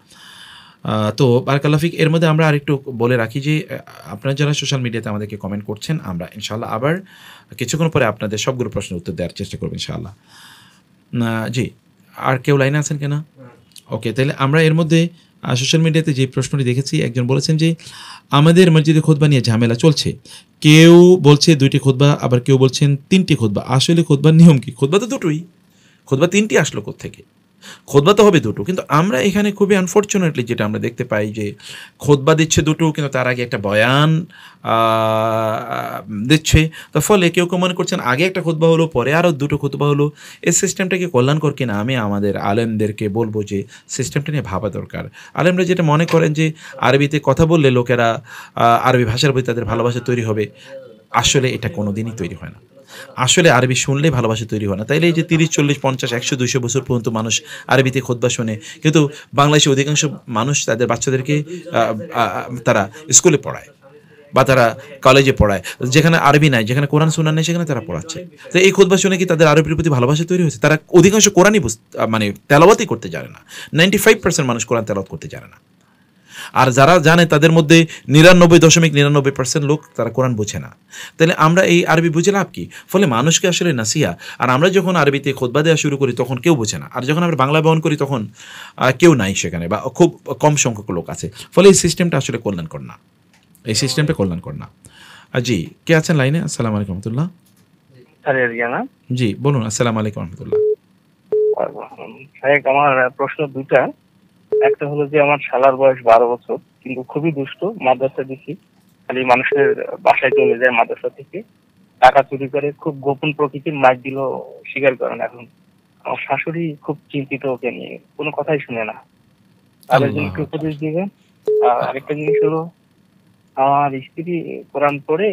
তো বারাকাল্লাহ ফিক। এর মধ্যে আমরা আরেকটু বলে রাখি যে আপনারা যারা সোশ্যাল মিডিয়াতে আমাদেরকে কমেন্ট করছেন, আমরা ইনশাআল্লাহ আবার কিছুক্ষণ পরে আপনাদের সবগুলো প্রশ্নের উত্তর দেওয়ার চেষ্টা করবো ইনশাআল্লাহ। জি, আর কেউ লাইনে আছেন কিনা? ওকে, তাহলে আমরা এর মধ্যে সোশ্যাল মিডিয়াতে যে প্রশ্নটি দেখেছি, একজন বলেছেন যে আমাদের মসজিদে খুতবা নিয়ে ঝামেলা চলছে, কেউ বলছে 2টি খুতবা, আবার কেউ বলছেন 3টি খুতবা, আসলে খুতবার নিয়ম কি? খুতবা তো দুটোই, খুতবা 3টি আসলো কোত্থেকে? খুতবা তো হবে দুটো, কিন্তু আমরা এখানে খুবই আনফর্চুনেটলি যেটা আমরা দেখতে পাই যে খুতবা দিচ্ছে দুটো, কিন্তু তার আগে একটা বয়ান দিচ্ছে, তার ফলে কেউ কেউ মনে করছেন আগে একটা খুতবা হলো পরে আরও দুটো খুতবা হলো। এই সিস্টেমটাকে কল্যাণকর কিনা আমি আমাদের আলেমদেরকে বলবো যে সিস্টেমটা নিয়ে ভাবা দরকার। আলেমরা যেটা মনে করেন যে আরবিতে কথা বললে লোকেরা আরবি ভাষার প্রতি তাদের ভালোবাসা তৈরি হবে, আসলে এটা কোনো দিনই তৈরি হয় না। আসলে আরবি শুনলে ভালোবাসা তৈরি হয় না। তাইলে এই যে 30, 40, 50, 100, 200 বছর পর্যন্ত মানুষ আরবিতে খুতবা শোনে, কিন্তু বাংলাদেশে অধিকাংশ মানুষ তাদের বাচ্চাদেরকে তারা স্কুলে পড়ায় বা তারা কলেজে পড়ায়, যেখানে আরবি নাই, যেখানে কোরআন সুন্নাহ নেই, সেখানে তারা পড়াচ্ছে। তো এই খুতবা শুনে কি তাদের আরবির প্রতি ভালোবাসা তৈরি হয়েছে? তারা অধিকাংশ কোরআনই মানে তেলাওয়াতই করতে জানে না। 95% মানুষ কোরআন তেলাওয়াত করতে জানে না। আর যারা জানে তাদের মধ্যে 99.99% লোক তারা কোরআন বোঝে না। তাহলে আমরা এই আরবি বুঝে লাভ কি? ফলে মানুষকে আসলে নাসিহা, আর আমরা যখন আরবিতে খুতবা দেওয়া শুরু করি তখন কেউ বোঝে না, আর যখন আমরা বাংলা বহন করি তখন কেউ নাই সেখানে, বা খুব কম সংখ্যক লোক আছে। ফলে এই সিস্টেমটা আসলে কল্যাণকর না, এই সিস্টেমটা কল্যাণকর না। জি, কে আছেন লাইনে? আসসালামু আলাইকুম রহমতুল্লাহ। জি, বলুন। আসসালামু আলাইকুম রহমতুল্লাহ। আমার প্রশ্ন দুটা। একটা হলো যে আমার শালার বয়স 12 বছর, কিন্তু খুবই দুষ্ট, মাদ্রাসা দিচ্ছি, খালি মানুষের বাসায় চলে যায় মাদ্রাসা থেকে, টাকা চুরি করে, খুব গোপন প্রকৃতির, মাইক দিল স্বীকার করেন। এখন আমার শাশুড়ি খুব চিন্তিত ওকে নিয়ে, কোনো কথাই শুনে না, তাদের জন্য একটু উপদেশ দিবেন। আর আরেকটা জিনিস হলো, আমার স্ত্রী কোরআন পড়ে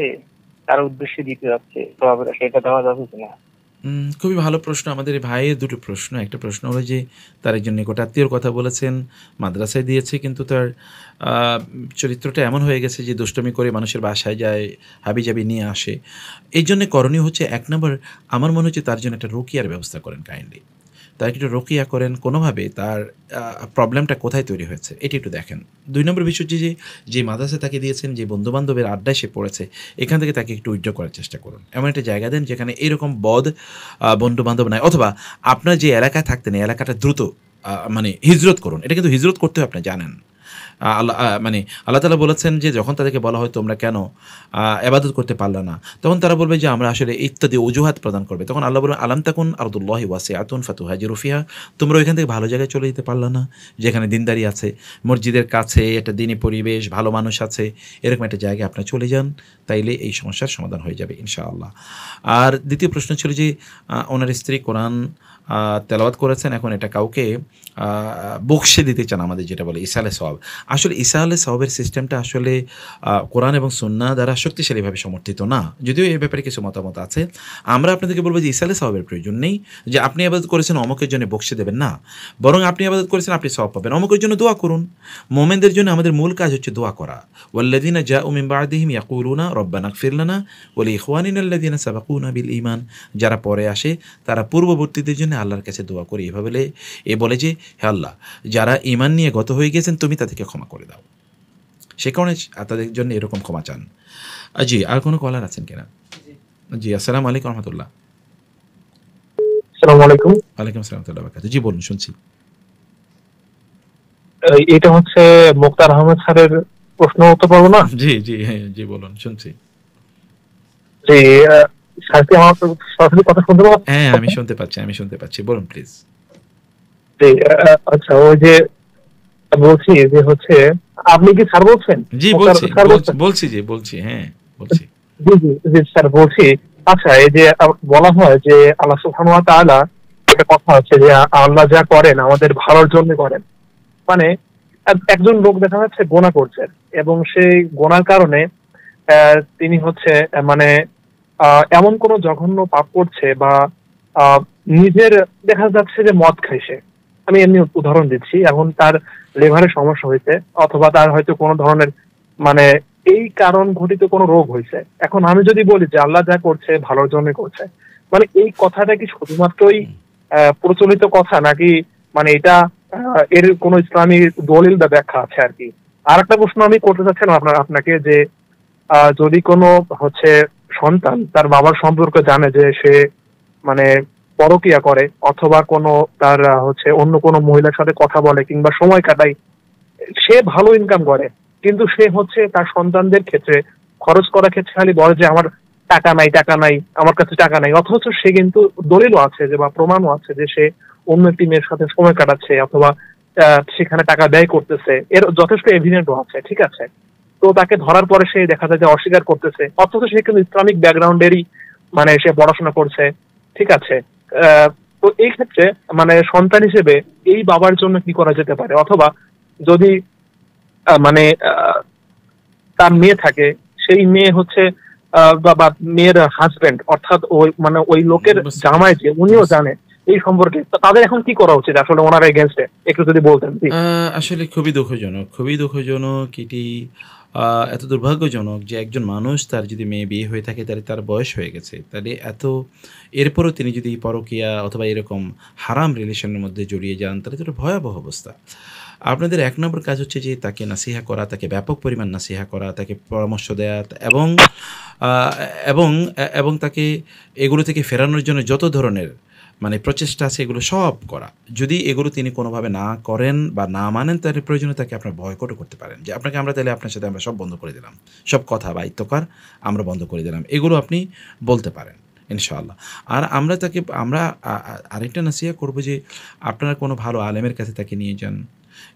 তার উদ্দেশ্যে দিতে যাচ্ছে, তো সেটা দেওয়া যাবে কিনা? খুবই ভালো প্রশ্ন। আমাদের ভাইয়ের দুটো প্রশ্ন। একটা প্রশ্ন হলো যে তার একজন নিকটাত্মীয়র কথা বলেছেন, মাদ্রাসায় দিয়েছে, কিন্তু তার চরিত্রটা এমন হয়ে গেছে যে দুষ্টমি করে মানুষের বাসায় যায়, হাবিজাবি নিয়ে আসে। এই জন্যে করণীয় হচ্ছে 1 নম্বর, আমার মনে হচ্ছে তার জন্য একটা রুকিয়ার ব্যবস্থা করেন কাইন্ডলি। তার একটু রুকিয়া করেন, কোনোভাবে তার প্রবলেমটা কোথায় তৈরি হয়েছে এটি একটু দেখেন। 2 নম্বর বিষয় হচ্ছে যে মাদ্রাসা তাকে দিয়েছেন, যে বন্ধুবান্ধবের আড্ডায় সে পড়েছে, এখান থেকে তাকে একটু উইথড্র করার চেষ্টা করুন। এমন একটা জায়গা দেন যেখানে এইরকম বন্ধুবান্ধব নাই, অথবা আপনার যে এলাকায় থাকতেন এই এলাকাটা দ্রুত মানে হিজরত করুন। এটা কিন্তু হিজরত করতে হয়, আপনি জানেন। আল্লাহ মানে আল্লাহ তাআলা বলেছেন যে যখন তাদেরকে বলা হয় তোমরা কেন ইবাদত করতে পারলা না, তখন তারা বলবে যে আমরা আসলে ইত্যাদি অজুহাত প্রদান করবে। তখন আল্লাহ বলবেন আলাম তাকুন আরদুল্লাহি ওয়াসিআতুন ফাতুহাজিরু ফিহা, তোমরা ওইখান থেকে ভালো জায়গায় চলে যেতে পারলা না, যেখানে দিনদারি আছে, মসজিদের কাছে একটা দিনী পরিবেশ, ভালো মানুষ আছে, এরকম একটা জায়গায় আপনারা চলে যান, তাইলে এই সমস্যার সমাধান হয়ে যাবে ইনশাআল্লাহ। আর দ্বিতীয় প্রশ্ন ছিল যে ওনার স্ত্রী কোরআন তেলাওয়াত করেছেন, এখন এটা কাউকে বকশে দিতে চান, আমাদের যেটা বলে ইসালে সওয়াব। আসলে ইসালে সওয়াবের সিস্টেমটা আসলে কোরআন এবং সুন্নাহ দ্বারা শক্তিশালীভাবে সমর্থিত না, যদিও এই ব্যাপারে কিছু মতামত আছে। আমরা আপনাদেরকে বলবো যে ইসালে সওয়াবের প্রয়োজন নেই, যে আপনি ইবাদত করেছেন অমুকের জন্য বকশে দেবেন না, বরং আপনি ইবাদত করেছেন আপনি সওয়াব পাবেন, অমুকের জন্য দোয়া করুন। মুমিনদের জন্য আমাদের মূল কাজ হচ্ছে দোয়া করা। ওয়াল্লাযিনা জাউ মিন বা'দিহিম ইয়াকুলুনা রব্বানা ইগফির লানা ওয়া লিইখওয়ানিনা আল্লাযিনা সাবাকুনা বিল ঈমান, যারা পরে আসে তারা পূর্ববর্তীদের জন্য আল্লাহর কাছে দোয়া করে এভাবে বলে যে হে আল্লাহ, যারা ঈমান নিয়ে গত হয়ে গেছেন তুমি তাদেরকে ক্ষমা করে দাও। সে কারণে তাদের জন্য এরকম ক্ষমা চান। জি, আর কোনো কলার আছেন কিনা? জি, আসসালামু আলাইকুম রহমতুল্লাহ। আসসালামু আলাইকুম। ওয়ালাইকুম আসসালাম ওয়া রাহমাতুল্লাহি ওয়া বারাকাতুহু। জি বলুন, শুনছি। এটা হচ্ছে মুক্তার আহমেদ স্যারের প্রশ্ন উত্তর পাবো না? জি জি, হ্যাঁ জি বলুন, শুনছি। যে স্যার কি আমার সরাসরি কথা শুনতে পাচ্ছেন? হ্যাঁ আমি শুনতে পাচ্ছি, বলুন প্লিজ। যে আচ্ছা, ওই যে বলছি যে হচ্ছে, আপনি কি স্যার বলছেন? জি বলছি, বলছি, হ্যাঁ বলছি। জি জি জি স্যার বলছি। আচ্ছা, এই যে বলা হয় যে আল্লাহ সুবহানাহু ওয়া তাআলা, একটা কথা আছে যে আল্লাহ যা করেন আমাদের ভালোর জন্য করেন। মানে একজন লোক দেখা যাচ্ছে গোনা করছেন, এবং সেই গোনার কারণে তিনি হচ্ছে মানে এমন কোন জঘন্য পাপ করছে, বা নিজের দেখা যাচ্ছে যে মদ খাইছে, আমি এমনি উদাহরণ দিচ্ছি, এখন তার লিভারের সমস্যা হয়েছে, অথবা তার হয়তো কোনো ধরনের মানে এই কারণ ঘটিত কোনো রোগ হয়েছে। এখন আমি যদি বলি যে আল্লাহ যা করছে ভালোর জন্য করছে, মানে এই কথাটা কি শুধুমাত্রই প্রচলিত কথা, নাকি মানে এটা এর কোনো ইসলামী দলিল বা ব্যাখ্যা আছে আর কি? আর একটা প্রশ্ন আমি করতে চাচ্ছিলাম আপনাকে, যে যদি কোনো হচ্ছে সন্তান তার বাবার সম্পর্কে জানে যে সে মানে পরকিয়া করে, অথবা কোনো তার হচ্ছে অন্য কোনো মহিলার সাথে কথা বলে কিংবা সময় কাটায়, সে ভালো ইনকাম করে, কিন্তু সে হচ্ছে তার সন্তানদের ক্ষেত্রে খরচ করার ক্ষেত্রে খালি বলে যে আমার টাকা নাই, আমার কাছে টাকা নাই, অথচ সে কিন্তু দলিলও আছে যে বা প্রমাণও আছে যে সে অন্য একটি মেয়ের সাথে সময় কাটাচ্ছে, অথবা সেখানে টাকা ব্যয় করতেছে, এর যথেষ্ট এভিডেন্টও আছে, ঠিক আছে? তো তাকে ধরার পরে সে দেখা যায় যে অস্বীকার করতেছে, অথচ সে কিন্তু ইসলামিক ব্যাকগ্রাউন্ডেরই মানে সে পড়াশোনা করছে, ঠিক আছে? তো এই ক্ষেত্রে মানে সন্তান হিসেবে এই বাবার জন্য কি করা যেতে পারে? অথবা যদি মানে তার মেয়ে থাকে, সেই মেয়ে হচ্ছে বা মেয়ের হাজবেন্ড, অর্থাৎ ওই মানে ওই লোকের জামাই যে উনিও জানে এই সম্পর্কে, তাদের এখন কি করা উচিত আসলে ওনার এগেইনস্টে, একটু যদি বলতেন। আসলে খুবই দুঃখজনক এটি। এত দুর্ভাগ্যজনক যে একজন মানুষ, তার যদি মেয়ে বিয়ে হয়ে থাকে, তাহলে তার বয়স হয়ে গেছে, তাহলে এরপরও তিনি যদি পরকীয়া অথবা এরকম হারাম রিলেশনের মধ্যে জড়িয়ে যান, তাহলে তো ভয়াবহ অবস্থা। আপনাদের এক নম্বর কাজ হচ্ছে যে তাকে নাসিহা করা, তাকে ব্যাপক পরিমাণ নাসিহা করা, তাকে পরামর্শ দেয়া, এবং এবং এবং তাকে এগুলো থেকে ফেরানোর জন্য যত ধরনের মানে প্রচেষ্টা আছে এগুলো সব করা। যদি এগুলো তিনি কোনোভাবে না করেন বা না মানেন, তাহলে প্রয়োজনে তাকে আপনার বয়কটও করতে পারেন, যে আপনাকে আমরা তাহলে আপনার সাথে আমরা সব বন্ধ করে দিলাম, সব কথা বা ইত্যকার আমরা বন্ধ করে দিলাম, এগুলো আপনি বলতে পারেন ইনশাআল্লাহ। আর আমরা আরেকটা নাসিহা করবো যে আপনারা কোনো ভালো আলেমের কাছে তাকে নিয়ে যান,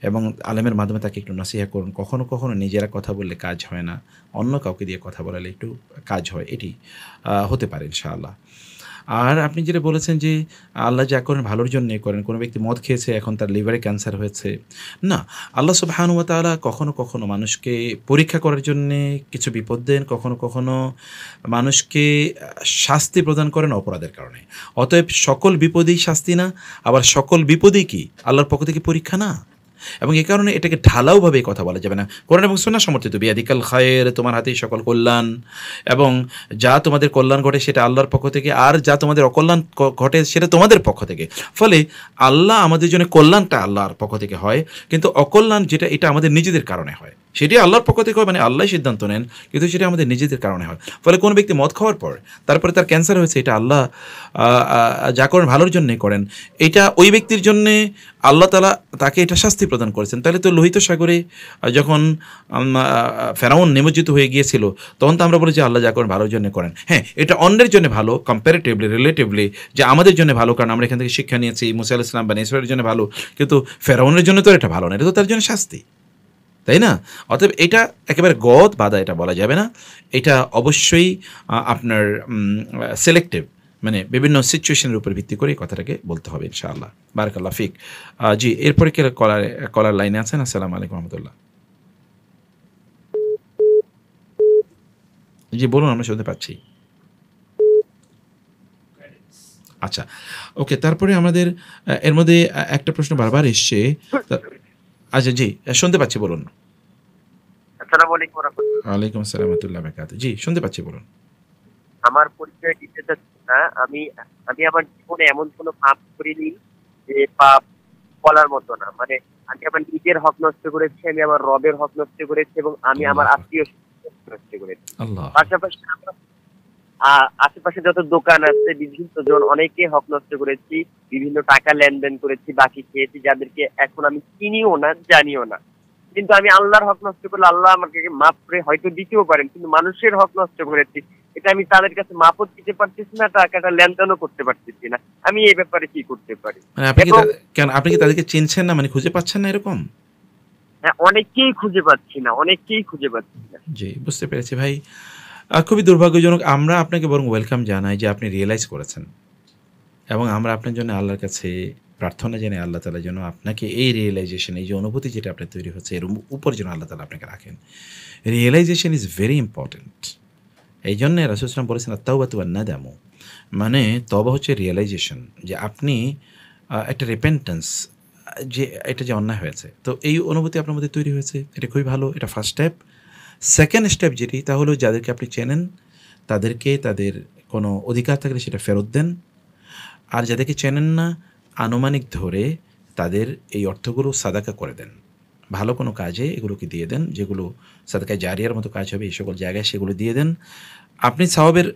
এবং আলেমের মাধ্যমে তাকে একটু নাসিহা করুন। কখনো কখনো নিজেরা কথা বললে কাজ হয় না, অন্য কাউকে দিয়ে কথা বলালে একটু কাজ হয়, এটি হতে পারে ইনশাআল্লাহ। আর আপনি যেটা বলেছেন যে আল্লাহ যা করেন ভালোর জন্যই করেন, কোনো ব্যক্তি মদ খেয়েছে, এখন তার লিভারে ক্যান্সার হয়েছে, না, আল্লাহ সুবহানাহু ওয়া তাআলা কখনো কখনো মানুষকে পরীক্ষা করার জন্যে কিছু বিপদ দেন, কখনো কখনো মানুষকে শাস্তি প্রদান করেন অপরাধের কারণে। অতএব সকল বিপদেই শাস্তি না, আবার সকল বিপদেই কি আল্লাহর পক্ষ থেকে পরীক্ষা না। এবং এই কারণে এটাকে ঢালাওভাবে কথা বলা যাবে না। কোরআন এবং সুন্নাহ সমর্থিত, বিয়াদিকাল খায়ের, তোমার হাতেই সকল কল্যাণ, এবং যা তোমাদের কল্যাণ ঘটে সেটা আল্লাহর পক্ষ থেকে, আর যা তোমাদের অকল্যাণ ঘটে সেটা তোমাদের পক্ষ থেকে। ফলে আল্লাহ আমাদের জন্য কল্যাণটা আল্লাহর পক্ষ থেকে হয়, কিন্তু অকল্যাণ যেটা এটা আমাদের নিজেদের কারণে হয়, সেটি আল্লাহর পক্ষ থেকে হয়, মানে আল্লাহ সিদ্ধান্ত নেন, কিন্তু সেটা আমাদের নিজেদের কারণে হয়। ফলে কোনো ব্যক্তি মদ খাওয়ার পর তারপরে তার ক্যান্সার হয়েছে, এটা আল্লাহ যা করেন ভালোর জন্যই করেন, এটা ওই ব্যক্তির জন্যে আল্লাহ তাআলা তাকে এটা শাস্তি প্রদান করেছেন। তাহলে তো লোহিত সাগরে যখন ফেরাউন নিমজ্জিত হয়ে গিয়েছিল, তখন তো আমরা বলি যে আল্লাহ যা করেন ভালোর জন্য করেন। হ্যাঁ, এটা অন্যের জন্য ভালো, কম্পারেটিভলি, রিলেটিভলি, যে আমাদের জন্য ভালো, কারণ আমরা এখান থেকে শিক্ষা নিয়েছি, মুসা আলাইহিস সালাম বা ইসরায়েলের জন্য ভালো, কিন্তু ফেরাউনের জন্য তো এটা ভালো না, এটা তো তার জন্য শাস্তি, তাই না? অতএব এটা একেবারে গদ বাঁধা এটা বলা যাবে না। এটা অবশ্যই আপনার সিলেক্টিভ, মানে বিভিন্ন সিচুয়েশনের উপর ভিত্তি করে এই কথাটাকে বলতে হবে ইনশাআল্লাহ। বারাকাল্লাহ ফিক। জি, এরপরে কে কলার লাইনে আছেন? আসসালামু আলাইকুম রহমতুল্লাহ। জি বলুন, আমরা শুনতে পাচ্ছি। আচ্ছা, ওকে। তারপরে আমাদের এর মধ্যে একটা প্রশ্ন বারবার এসছে। আচ্ছা, জি শুনতে পাচ্ছি, বলুন। আসসালামু আলাইকুম ওয়া রাহমাতুল্লাহ। ওয়ালাইকুম আসসালাম ওয়া রাহমাতুল্লাহি ওয়া বারাকাতুহু। জি শুনতে পাচ্ছি, বলুন। আমার পরিচয় দিতে চাচ্ছি না। আমি আমার জীবনে এমন কোনো পাপ করিনি যে পাপ বলার মতো না। মানে আমি আমার নিজের হক নষ্ট করেছি, আমি আমার রবের হক নষ্ট করেছি, এবং আমি আমার আত্মীয় নষ্ট করেছি। আল্লাহ। পাশাপাশি আশেপাশে যত দোকান আছে, বিভিন্ন জন অনেকে হক নষ্ট করেছি, বিভিন্ন টাকা লেনদেন করেছি, বাকি খেয়েছি, যাদেরকে এখন আমি চিনিও না, জানিও না। কিন্তু আমি আল্লাহর হক নষ্ট করলে আল্লাহ আমাকে মাফ করে হয়তো দিতেও পারেন, কিন্তু মানুষের হক নষ্ট করেছি, এটা আমি তাদের কাছে মাপও দিতে পারতেছি না, টাকাটা লেনদেনও করতে পারতেছি না। আমি এই ব্যাপারে কি করতে পারি? মানে আপনি কি তাদেরকে চিনছেন না, মানে খুঁজে পাচ্ছেন না এরকম? হ্যাঁ, অনেককেই খুঁজে পাচ্ছি না। জি, বুঝতে পেরেছি ভাই। খুবই দুর্ভাগ্যজনক। আমরা আপনাকে বরং ওয়েলকাম জানাই যে আপনি রিয়েলাইজ করেছেন, এবং আমরা আপনার জন্য আল্লাহর কাছে প্রার্থনা জানাই আল্লাহ তাআলা যেন আপনাকে এই রিয়েলাইজেশন, এই যে অনুভূতি যেটা আপনার তৈরি হচ্ছে, এর উপর যেন আল্লাহ তাআলা আপনাকে রাখেন। Realization is very important. এই জন্যে রাসূল সাল্লাল্লাহু আলাইহি ওয়াসাল্লাম বলেছেন আত-তাওবাতু ওয়ান-নাদামু, মানে তওবা হচ্ছে রিয়েলাইজেশন, যে আপনি একটা রিপেন্টেন্স, যে এটা যে অন্যায় হয়েছে, তো এই অনুভূতি আপনার মধ্যে তৈরি হয়েছে, এটা খুবই ভালো, এটা ফার্স্ট স্টেপ। সেকেন্ড স্টেপ যেটি, তা হলো যাদেরকে আপনি চেনেন তাদেরকে তাদের কোনো অধিকার থাকলে সেটা ফেরত দেন, আর যাদেরকে চেনেন না আনুমানিক ধরে তাদের এই অর্থগুলো সাদাকা করে দেন, ভালো কোনো কাজে এগুলোকে দিয়ে দেন, যেগুলো সাদাকায়ে জারিয়ার মতো কাজ হবে এই সকল জায়গায় সেগুলো দিয়ে দেন। আপনি সওয়াবের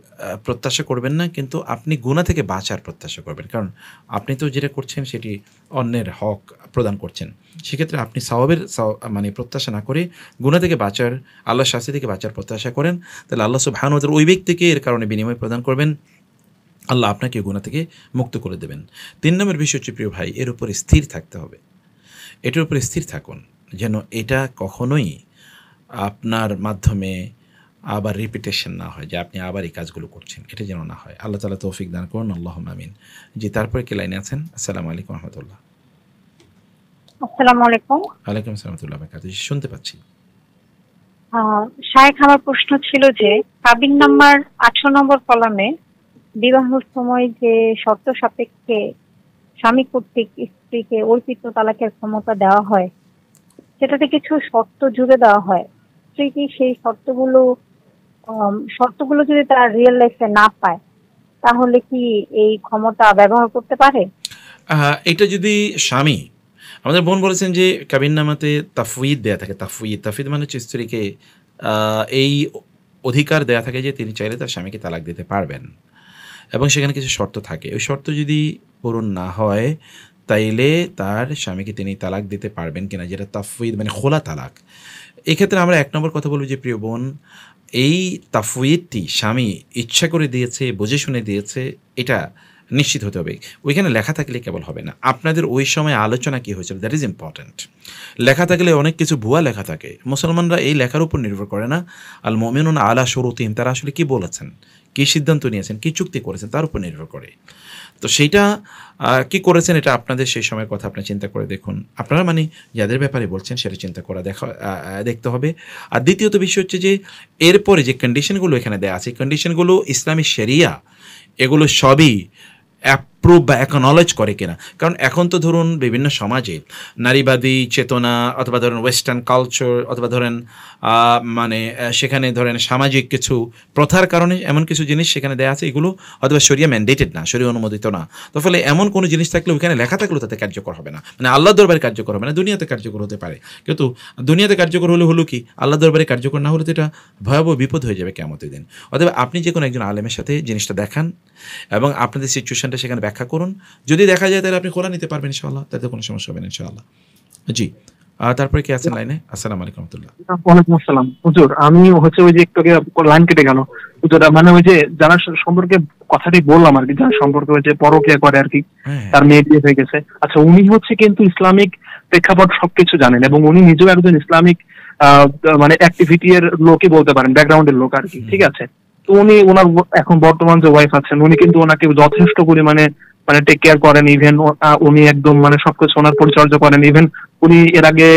প্রত্যাশা করবেন না, কিন্তু আপনি গুনাহ থেকে বাঁচার প্রত্যাশা করবেন, কারণ আপনি তো যেটা করছেন সেটি অন্যের হক প্রদান করছেন। সেক্ষেত্রে আপনি সওয়াবের মানে প্রত্যাশা না করে গুনাহ থেকে বাঁচার, আল্লাহর শাস্তি থেকে বাঁচার প্রত্যাশা করেন, তাহলে আল্লাহ সুবহানাহু ওয়া তাআলা ওই ব্যক্তিকে এর কারণে বিনিময় প্রদান করবেন, আল্লাহ আপনাকে গুনাহ থেকে মুক্ত করে দেবেন। 3 নম্বর বিষয় হচ্ছে প্রিয় ভাই, এর উপরে স্থির থাকতে হবে। এটার উপরে স্থির থাকুন, যেন এটা কখনোই আপনার মাধ্যমে আবার রিপিটেশন না হয়, যে আপনি আবার এই কাজগুলো করছেন, এটা যেন না হয়। আল্লাহ তাআলা তৌফিক দান করুন, আল্লাহুম্মা আমিন। জি, তারপরে কে লাইনে আছেন? আসসালামু আলাইকুম রহমতুল্লাহ। আসসালামু আলাইকুম। ওয়ালাইকুম আসসালাম ওয়া রাহমাতুল্লাহি ওয়া বারাকাতুহু। শুনতে পাচ্ছি। শায়েখ, আমার প্রশ্ন ছিল যে কাবিন নাম্বার 18 নম্বর কলামে বিবাহের সময় যে শর্ত সাপেক্ষে স্বামী কর্তৃক স্ত্রীকে অর্পিত তালাকের ক্ষমতা দেওয়া হয়, সেটাতে কিছু শর্ত জুড়ে দেওয়া হয়। স্ত্রী কি সেই শর্তগুলো যদি তার রিয়েল লাইফে না পায়, তাহলে কি এই ক্ষমতা ব্যবহার করতে পারে? এটা যদি স্বামী, আমাদের বোন বলেছেন যে কাবিননামাতে তাফউইদ দেয়া থাকে। তাফউইদ মানে হচ্ছে স্ত্রীকে এই অধিকার দেয়া থাকে যে তিনি চাইলে তার স্বামীকে তালাক দিতে পারবেন, এবং সেখানে কিছু শর্ত থাকে। ওই শর্ত যদি পূরণ না হয়, তাইলে তার স্বামীকে তিনি তালাক দিতে পারবেন কিনা, যেটা তাফউইদ মানে খোলা তালাক। এক্ষেত্রে আমরা 1 নম্বর কথা বলব যে প্রিয় বোন, এই তাফউইদটি স্বামী ইচ্ছা করে দিয়েছে, বুঝে শুনে দিয়েছে, এটা নিশ্চিত হতে হবে। ওইখানে লেখা থাকলে কেবল হবে না, আপনাদের ওই সময় আলোচনা কী হয়েছিল, দ্যাট ইজ ইম্পর্ট্যান্ট। লেখা থাকলে অনেক কিছু ভুয়া লেখা থাকে। মুসলমানরা এই লেখার উপর নির্ভর করে না। আল মুমিনুনা আলা শুরুতিহিম, তারা আসলে কী বলেছেন, কী সিদ্ধান্ত নিয়েছেন, কী চুক্তি করেছেন, তার উপর নির্ভর করে। তো সেইটা কি করেছেন, এটা আপনাদের সেই সময়ের কথা আপনি চিন্তা করে দেখুন। আপনারা মানে যাদের ব্যাপারে বলছেন সেটা চিন্তা করা দেখতে হবে। আর দ্বিতীয়ত বিষয় হচ্ছে যে এরপরে যে কন্ডিশনগুলো এখানে দেওয়া আছে, কন্ডিশনগুলো ইসলামী শরিয়া এগুলো সবই অ্যাপ্রুভ বা অ্যাকনলেজ করে কিনা। কারণ এখন তো ধরুন বিভিন্ন সমাজে নারীবাদী চেতনা, অথবা ধরেন ওয়েস্টার্ন কালচার, অথবা ধরেন মানে সেখানে ধরেন সামাজিক কিছু প্রথার কারণে এমন কিছু জিনিস সেখানে দেওয়া আছে, এগুলো অথবা শরিয়া ম্যান্ডেটেড না, শরিয়া অনুমোদিত না। তো ফলে এমন কোনো জিনিস থাকলে ওইখানে লেখা থাকলেও তাতে কার্যকর হবে না, মানে আল্লাহ দরবারে কার্যকর হবে না, দুনিয়াতে কার্যকর হতে পারে। কিন্তু দুনিয়াতে কার্যকর হলো কি, আল্লাহ দরবারে কার্যকর না হলে তো এটা ভয়াবহ বিপদ হয়ে যাবে কিয়ামতের দিন। অথবা আপনি যে কোনো একজন আলেমের সাথে জিনিসটা দেখান এবং আপনাদের সিচুয়েশনটা সেখানে ব্যাখ্যা করুন। যদি দেখা যায় তাহলে আপনি খোলা নিতে পারবেন ইনশাআল্লাহ, তাতে কোনো সমস্যা হবে না ইনশাআল্লাহ। জি, তারপরে কি আছেন লাইনে? আসসালামু আলাইকুম রহমতুল্লাহ। ওয়ালাইকুম আসসালাম হুজুর। আমি হচ্ছে ওই যে একটু আগে লাইন কেটে গেল হুজুর, মানে ওই যে যারা সম্পর্কে কথাটি বললাম আর কি, যার সম্পর্কে ওই যে পরকীয়া করে আর কি, হ্যাঁ, তার মেয়ে বিয়ে হয়ে গেছে। আচ্ছা, উনি হচ্ছে কিন্তু ইসলামিক প্রেক্ষাপট সবকিছু জানেন এবং উনি নিজেও একজন ইসলামিক আহ, মানে অ্যাক্টিভিটি এর লোকই বলতে পারেন, ব্যাকগ্রাউন্ডের লোক আর কি, ঠিক আছে। তো উনি ওনার এখন বর্তমান যে ওয়াইফ আছেন উনি কিন্তু ওনাকে যথেষ্ট পরিমাণে মানে টেক কেয়ার করেন। ইভেন উনি একদম মানে সবকিছু ওনার পরিচর্যা করেন। ইভেন উনি এর আগে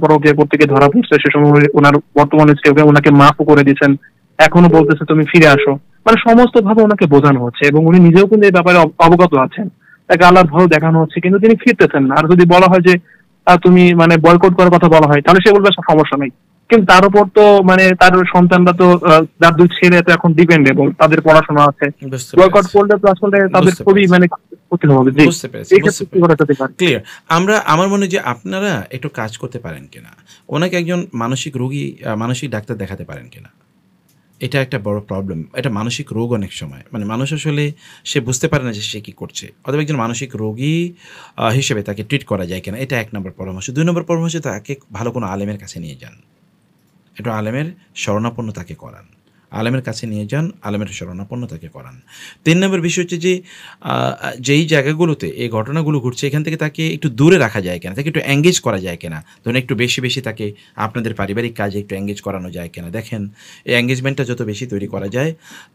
পরকীয়া করতে গিয়ে ধরা পড়ছে, সে সময় ওনার বর্তমান স্ত্রী ওনাকে মাফও করে দিয়েছেন, এখনো বলতেছে তুমি ফিরে আসো। মানে সমস্ত ভাবে ওনাকে বোঝানো হচ্ছে এবং উনি নিজেও কিন্তু এই ব্যাপারে অবগত আছেন, তাকে আল্লাহর ভয় দেখানো হচ্ছে, কিন্তু তিনি ফিরতেছেন না। আর যদি বলা হয় যে তুমি মানে বয়কট করার কথা বলা হয়, তাহলে সে বলবে সমস্যা নেই। কিন্তু তার উপর তো মানে তার সন্তানরা তো তার দুই ছেলে তো এখন ডিপেন্ডেবল, তাদের পড়াশোনা আছে, বুঝতে বয়কট পেরেছি, করলে তো আসলে তাদের বুঝতে খুবই পেরেছি, মানে ক্ষতি হবে। জি, বুঝতে পেরেছি, এই বুঝতে ক্ষেত্রে কি করা যেতে পারে? ক্লিয়ার। আমার মনে হয় যে আপনারা একটু কাজ করতে পারেন কিনা, ওনাকে একজন মানসিক রোগী, মানসিক ডাক্তার দেখাতে পারেন কিনা। এটা একটা বড় প্রবলেম। এটা মানসিক রোগ অনেক সময়, মানে মানুষ আসলে সে বুঝতে পারে না যে সে কী করছে, অথবা একজন মানসিক রোগী হিসেবে তাকে ট্রিট করা যায় কিনা, এটা 1 নম্বর পরামর্শ। 2 নম্বর পরামর্শ, তাকে ভালো কোনো আলেমের কাছে নিয়ে যান, একটু আলেমের শরণাপন্ন তাকে করান, আলেমের কাছে নিয়ে যান, আলেমের শরণাপন্ন তাকে করান। 3 নম্বর বিষয় হচ্ছে যে যেই জায়গাগুলোতে এই ঘটনাগুলো ঘটছে এখান থেকে তাকে একটু দূরে রাখা যায় কিনা, তাকে একটু এঙ্গেজ করা যায় কিনা। ধরুন একটু বেশি বেশি তাকে আপনাদের পারিবারিক কাজে একটু এঙ্গেজ করানো যায় কিনা। দেখেন, এই এঙ্গেজমেন্টটা যত বেশি তৈরি করা যায়,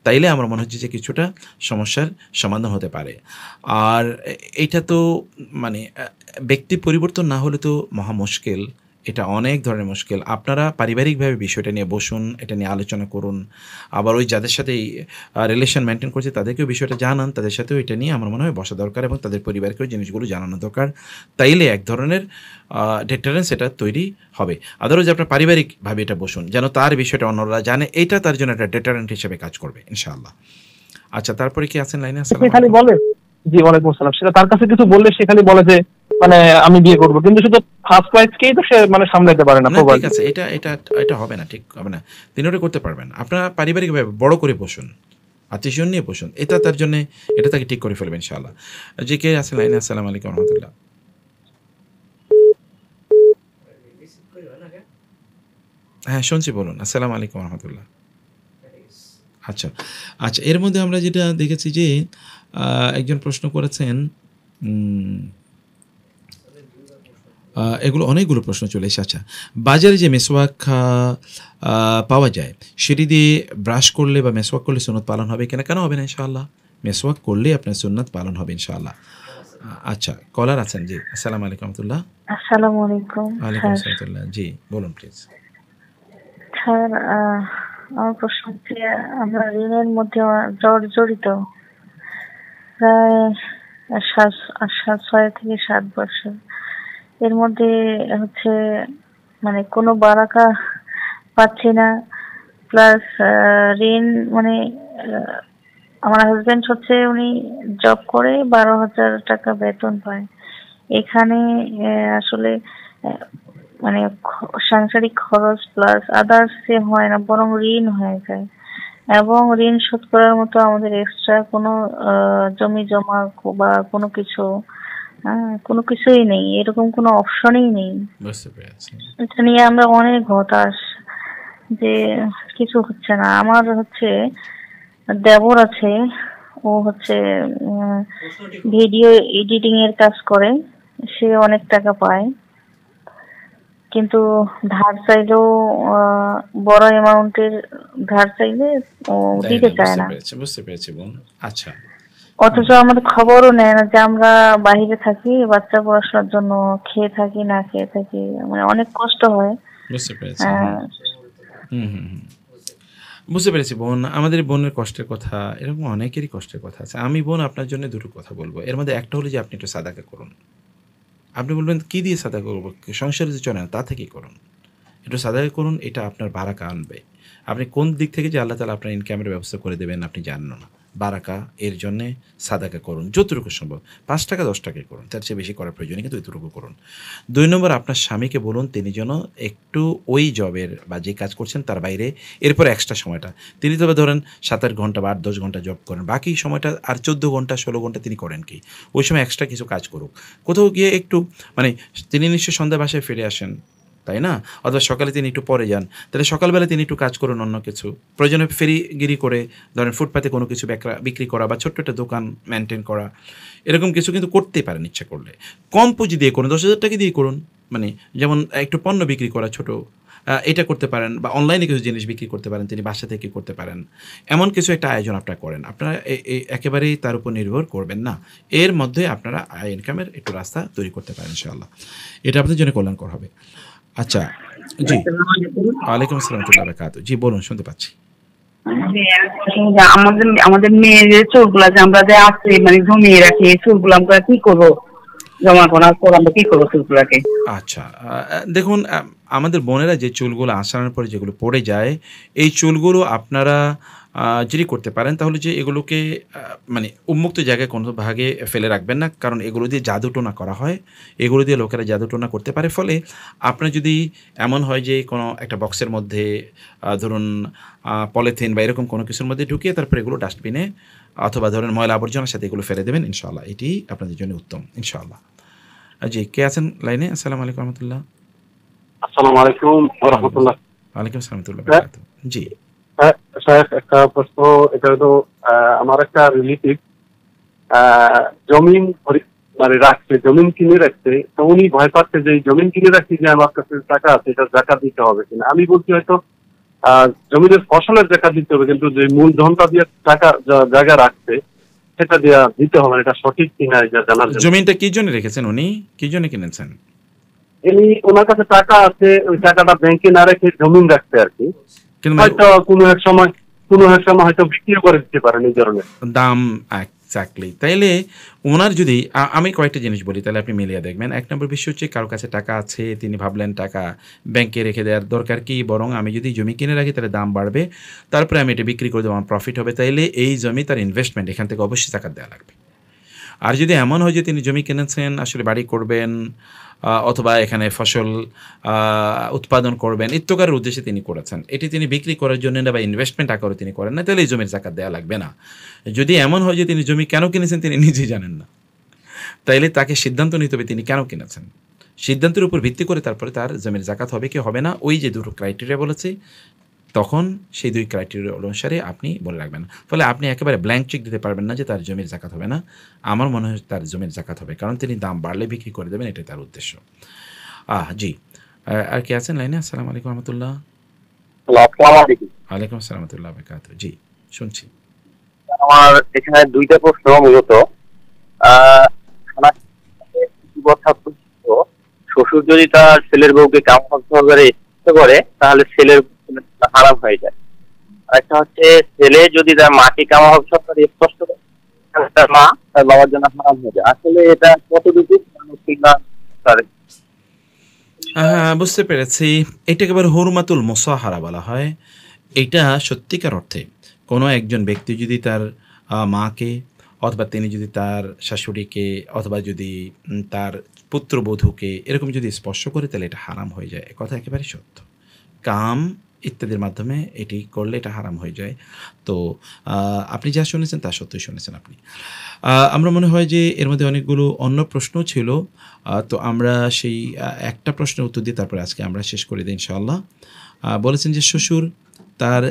তাইলে আমার মনে হচ্ছে যে কিছুটা সমস্যার সমাধান হতে পারে। আর এইটা তো মানে ব্যক্তি পরিবর্তন না হলে তো মহা মুশকিল, এটা অনেক ধরনের মুশকিল। আপনারা পারিবারিকভাবে বিষয়টা নিয়ে বসুন, এটা নিয়ে আলোচনা করুন। আবার ওই যাদের সাথে রিলেশন মেনটেন করছে তাদেরকেও বিষয়টা জানান, তাদের সাথেও এটা নিয়ে আমার মনে হয় বসা দরকার এবং তাদের পরিবারকেও জিনিসগুলো জানানো দরকার। তাইলে এক ধরনের ডেটারেন্স এটা তৈরি হবে। আদারওয়াইজ আপনার পারিবারিকভাবে এটা বসুন, যেন তার বিষয়টা অন্যরা জানে, এটা তার জন্য একটা ডেটারেন্ট হিসেবে কাজ করবে ইনশাআল্লাহ। আচ্ছা, তারপরে কি আছেন লাইনে? সে খালি বলে, জি ওয়ালাইকুম আসসালাম, সেটা তার কাছে কিছু বললে সে খালি বলে যে মানে আমি বিয়ে করবো, কিন্তু শুধু ফার্স্ট ওয়াইফকেই তো সে মানে সামলাতে পারে না। না, ঠিক আছে, এটা এটা এটা হবে না, ঠিক হবে না। তিনি ওটা করতে পারবেন। আপনারা পারিবারিকভাবে বড় করে বসুন, আত্মীয় নিয়ে বসুন, এটা তার জন্য, এটা তাকে ঠিক করে ফেলবেন ইনশাআল্লাহ। যে কে আছেন লাইনে? আসসালামু আলাইকুম রহমতুল্লাহ। হ্যাঁ শুনছি, বলুন। আসসালামু আলাইকুম রহমতুল্লাহ। আচ্ছা আচ্ছা, এর মধ্যে আমরা যেটা দেখেছি যে একজন প্রশ্ন করেছেন, এগুলো অনেকগুলো প্রশ্ন চলে এসেছে। আচ্ছা, বাজারে যে মেসওয়াক পাওয়া যায় সেটি দিয়ে ব্রাশ করলে বা মেসওয়াক করলে সুন্নত পালন হবে কিনা? কেন হবে না? ইনশাআল্লাহ মেসওয়াক করলে আপনার সুন্নত পালন হবে ইনশাআল্লাহ। আচ্ছা, কলার আছেন। জি, আসসালামু আলাইকুম রহমতুল্লাহ। আসসালামু আলাইকুম ওয়ালাইকুম স্যার। আসসালাম। জি বলুন প্লিজ। স্যার, আমার প্রশ্ন হচ্ছে, আমরা ঋণের মধ্যে জড়িত প্রায় 6 থেকে 7 বছর। এর মধ্যে হচ্ছে মানে কোনো বারাকা পাচ্ছি না, প্লাস ঋণ মানে আমার হাজবেন্ড হচ্ছে উনি জব করে 12,000 টাকা বেতন পায়। এখানে আসলে মানে সাংসারিক খরচ প্লাস আদার্স হয় না, বরং ঋণ হয়ে যায়, এবং ঋণ শোধ করার মতো আমাদের এক্সট্রা কোনো জমি জমা বা কোনো কিছু কোনো কিছুই নেই, এরকম কোনো অপশনই নেই। বুঝতে পেরেছি। এটা নিয়ে আমরা অনেক হতাশ যে কিছু হচ্ছে না। আমার হচ্ছে দেবর আছে, ও হচ্ছে ভিডিও এডিটিং এর কাজ করে, সে অনেক টাকা পায়, কিন্তু ধার চাইলেও বড় অ্যামাউন্টের ধার চাইলে ও দিতে চায় না। বুঝতে পেরেছি বোন। আচ্ছা, অথচ আমাদের খবরও নেয় না যে আমরা বাইরে থাকি, বাচ্চা পড়াশোনার জন্য খেয়ে থাকি না খেয়ে থাকি, মানে অনেক কষ্ট হয়। বুঝতে পেরেছি। বুঝতে পেরেছি বোন, আমাদের বোনের কষ্টের কথা, এরকম অনেকেরই কষ্টের কথা আছে। আমি বোন আপনার জন্য দুটো কথা বলবো। এর মধ্যে একটা হলো যে আপনি একটু সাদাকা করুন। আপনি বলবেন কি দিয়ে সাদাকা করবো? সংসারে যে চলে না তা থেকেই করুন, একটু সাদাকা করুন, এটা আপনার বারাকা আনবে। আপনি কোন দিক থেকে যে আল্লাহ তাআলা আপনার ইনকামের ব্যবস্থা করে দেবেন আপনি জানেন না, বারাকা এর জন্যে সাদাকা করুন যতটুকু সম্ভব, 5 টাকা 10 টাকায় করুন, তার চেয়ে বেশি করার প্রয়োজন নেই, কিন্তু এতটুকু করুন। 2 নম্বর, আপনার স্বামীকে বলুন তিনি যেন একটু ওই জবের বা যে কাজ করছেন তার বাইরে এরপর এক্সট্রা সময়টা, তিনি তবে ধরেন 7-8 ঘন্টা বা 8-10 ঘন্টা জব করেন, বাকি সময়টা আর 14 ঘন্টা 16 ঘন্টা তিনি করেন কি, ওই সময় এক্সট্রা কিছু কাজ করুক, কোথাও গিয়ে একটু মানে তিনি নিশ্চয়ই সন্ধ্যা বাসায় ফিরে আসেন, তাই না? অথবা সকালে তিনি একটু পরে যান, তাহলে সকালবেলা তিনি একটু কাজ করুন অন্য কিছু, প্রয়োজনে ফেরিগিরি করে ধরেন ফুটপাতে কোনো কিছু বিক্রি করা বা ছোট্ট একটা দোকান মেনটেন করা, এরকম কিছু কিন্তু করতেই পারেন ইচ্ছা করলে। কম পুঁজি দিয়ে করুন, 10,000 টাকা দিয়ে করুন, মানে যেমন একটু পণ্য বিক্রি করা ছোট, এটা করতে পারেন, বা অনলাইনে কিছু জিনিস বিক্রি করতে পারেন, তিনি বাসা থেকে করতে পারেন, এমন কিছু একটা আয়োজন আপনারা করেন। আপনারা একেবারেই তার উপর নির্ভর করবেন না, এর মধ্যে আপনারা আয় ইনকামের একটু রাস্তা তৈরি করতে পারেন ইনশাআল্লাহ, এটা আপনাদের জন্য কল্যাণকর হবে। আচ্ছা, জি, ওয়ালাইকুম আসসালাম ওয়া রাহমাতুল্লাহি ওয়া বারাকাতুহু। জি বলুন, শুনতে পাচ্ছি। আমাদের আমাদের মেয়েদের চুলগুলা যে আমরা যে আছে মানে জমিয়ে রাখি, এই চুলগুলো আমরা কি করবো, জমা করার পর আমরা কি করবো চুলগুলাকে? আচ্ছা, দেখুন, আমাদের বোনেরা যে চুলগুলো আঁচড়ানোর পরে যেগুলো পড়ে যায়, এই চুলগুলো আপনারা যদি করতে পারেন তাহলে যে এগুলোকে মানে উন্মুক্ত জায়গায় কোনো ভাগে ফেলে রাখবেন না, কারণ এগুলো দিয়ে জাদুটোনা করা হয়, এগুলো দিয়ে লোকেরা জাদুটোনা করতে পারে। ফলে আপনার যদি এমন হয় যে কোনো একটা বক্সের মধ্যে ধরুন পলিথিন বা এরকম কোনো কিছুর মধ্যে ঢুকিয়ে তারপর এগুলো ডাস্টবিনে অথবা ধরুন ময়লা আবর্জনার সাথে এগুলো ফেলে দেবেন, ইনশাআল্লাহ এটি আপনাদের জন্য উত্তম ইনশাআল্লাহ। জি, কে আছেন লাইনে? আসসালামু আলাইকুম রহমতুল্লাহ। আসসালামু আলাইকুম ওয়া রাহমাতুল্লাহ। ওয়ালাইকুম আসসালাম ওয়া রাহমাতুল্লাহ ওয়া বারাকাতুহু। জি স্যার, একটা প্রশ্ন, এটা হলো আমার একটা রিলেটিভ জমিন মানে রাখছে, জমিন কিনে রাখছে, তো উনি ভয় পাচ্ছে যে এই জমিন কিনে রাখছে যে আমার কাছে টাকা আছে, এটা জাকাত দিতে হবে কিনা। আমি বলছি হয়তো জমিনের ফসলের জাকাত দিতে হবে, কিন্তু যে মূলধনটা দিয়ে টাকা জায়গা রাখছে সেটা দিয়ে দিতে হবে, এটা সঠিক কিনা এটা জানার জন্য। জমিনটা কি জন্য রেখেছেন, উনি কি জন্য কিনেছেন? ইনি ওনার কাছে টাকা আছে, ওই টাকাটা ব্যাংকে না রেখে জমিন রাখছে আর কি, কিন্তু হয়তো কোনো এক সময় হয়তো বিক্রিও করে দিতে পারেন এই ধরনের দাম এক্স্যাক্টলি। তাইলে ওনার যদি আমি কয়েকটা জিনিস বলি তাহলে আপনি মিলিয়ে দেখবেন। 1 নম্বর বিষয় হচ্ছে কারো কাছে টাকা আছে, তিনি ভাবলেন টাকা ব্যাংকে রেখে দেওয়ার দরকার কি, বরং আমি যদি জমি কিনে রাখি তাহলে দাম বাড়বে, তারপরে আমি এটা বিক্রি করে দেবো, আমার প্রফিট হবে, তাইলে এই জমি তার ইনভেস্টমেন্ট, এখান থেকে অবশ্যই জাকাত দেওয়া লাগবে। আর যদি এমন হয় যে তিনি জমি কিনেছেন আসলে বাড়ি করবেন অথবা এখানে ফসল উৎপাদন করবেন ইত্যাকারের উদ্দেশ্যে তিনি করেছেন, এটি তিনি বিক্রি করার জন্য না বা ইনভেস্টমেন্ট আকারে তিনি করেন না, তাহলে এই জমির জাকাত দেওয়া লাগবে না। যদি এমন হয় যে তিনি জমি কেন কিনেছেন তিনি নিজেই জানেন না, তাইলে তাকে সিদ্ধান্ত নিতে হবে তিনি কেন কিনেছেন, সিদ্ধান্তের উপর ভিত্তি করে তারপরে তার জমির জাকাত হবে কি হবে না, ওই যে দুটো ক্রাইটেরিয়া বলেছি তখন সেই 2 ক্রাইটেরিয়া অনুসারে আপনি বলে রাখবেন। ফলে আপনি একেবারে ব্ল্যাঙ্ক চেক দিতে পারবেন না যে তার জমির জাকাত হবে না। আমার মনে হয় তার জমির জাকাত হবে, কারণ তিনি দাম বাড়লে বিক্রি করে দেবেন, এটাই তার উদ্দেশ্য। জি, আর কি আছেন লাইনে? আসসালামু আলাইকুম রহমতুল্লাহ। ওয়ালাইকুম আসসালাম রহমতুল্লাহ বারাকাতুহু। জি শুনছি। আমার এখানে 2টা প্রশ্ন মূলত। শ্বশুর যদি তার ছেলের বউকে কামড় সহকারে ইচ্ছে করে তাহলে ছেলের হারাম হয়ে যায়। আরেকটা হচ্ছে ছেলে যদি তার মাকে কামড় সহকারে স্পষ্ট করে তার মা তার বাবার জন্য হারাম হয়ে যায়। আসলে এটা কতটুকু বুঝতে পেরেছি। এটাকে এবার হুরমাতুল মুসাহারা বলা হয়। এটা সত্যিকার অর্থে কোনো একজন ব্যক্তি যদি তার মাকে অথবা তিনি যদি তার শাশুড়িকে অথবা যদি তার পুত্রবধূকে এরকম যদি স্পর্শ করে তাহলে এটা হারাম হয়ে যায়, কথা একেবারে সত্য। কাম ইত্যাদির মাধ্যমে এটি করলে এটা হারাম হয়ে যায়। তো আপনি যা শুনেছেন তা সত্যই শুনেছেন আপনি। আমরা মনে হয় যে এর মধ্যে অনেকগুলো অন্য প্রশ্ন ছিল, তো আমরা সেই একটা প্রশ্নের উত্তর দিয়ে তারপরে আজকে আমরা শেষ করে দিই ইনশাআল্লাহ। বলেছেন যে শ্বশুর তার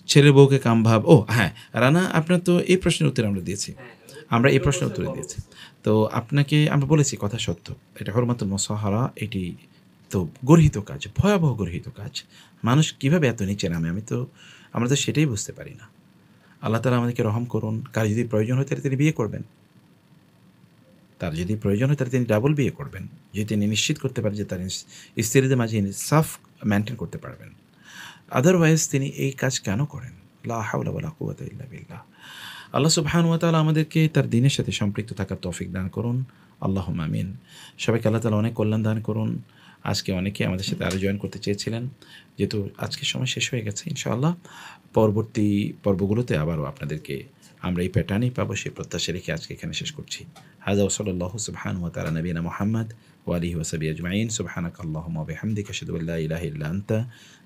ছেলের বউকে কামভাব, হ্যাঁ রানা, আপনার তো এই প্রশ্নের উত্তর আমরা দিয়েছি, আমরা এই প্রশ্নের উত্তর দিয়েছি। তো আপনাকে আমরা বলেছি কথা সত্য, এটা হুরমাতুল মুসাহারা, এটি তো গর্হিত কাজ, ভয়াবহ গর্হিত কাজ। মানুষ কীভাবে এত নিচে নামে আমরা তো সেটাই বুঝতে পারি না। আল্লাহ তাআলা আমাদেরকে রহম করুন। কার যদি প্রয়োজন হয় তাহলে তিনি বিয়ে করবেন, তার যদি প্রয়োজন হয় তাহলে তিনি ডাবল বিয়ে করবেন, যদি তিনি নিশ্চিত করতে পারেন যে তার স্ত্রীদের মাঝে ইনসাফ মেনটেন করতে পারবেন। আদারওয়াইজ তিনি এই কাজ কেন করেন? লা হাওলা ওয়ালা কুওয়াতা ইল্লা বিল্লাহ। আল্লাহ সুবহানাহু ওয়া তাআলা আমাদেরকে তার দ্বীনের সাথে সম্পৃক্ত থাকার তৌফিক দান করুন, আল্লাহুম্মা আমিন। সবাইকে আল্লাহ তাআলা অনেক কল্যাণ দান করুন। আজকে অনেকে আমাদের সাথে আরও জয়েন করতে চেয়েছিলেন, যেহেতু আজকের সময় শেষ হয়ে গেছে, ইনশাআল্লাহ পরবর্তী পর্বগুলোতে আবারও আপনাদেরকে আমরা এই প্যাটার্নই পাবো, সেই প্রত্যাশা রেখে আজকে এখানে শেষ করছি। হাযা ওয়া সাল্লাল্লাহু সুবহানাহু ওয়া তাআলা নবিনা মুহাম্মদ ওয়া আলিহি ওয়া সাহবিহি আজমাইন। সুবহানাকাল্লাহুম্মা ওয়া বিহামদিকা আশহাদু আল্লা ইলাহা ইল্লা আনতা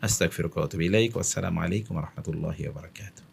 আস্তাগফিরুকা ওয়া আতুবু ইলাইক। ওয়াসসালামু আলাইকুম ওয়া রাহমাতুল্লাহি ওয়া বারাকাতুহু।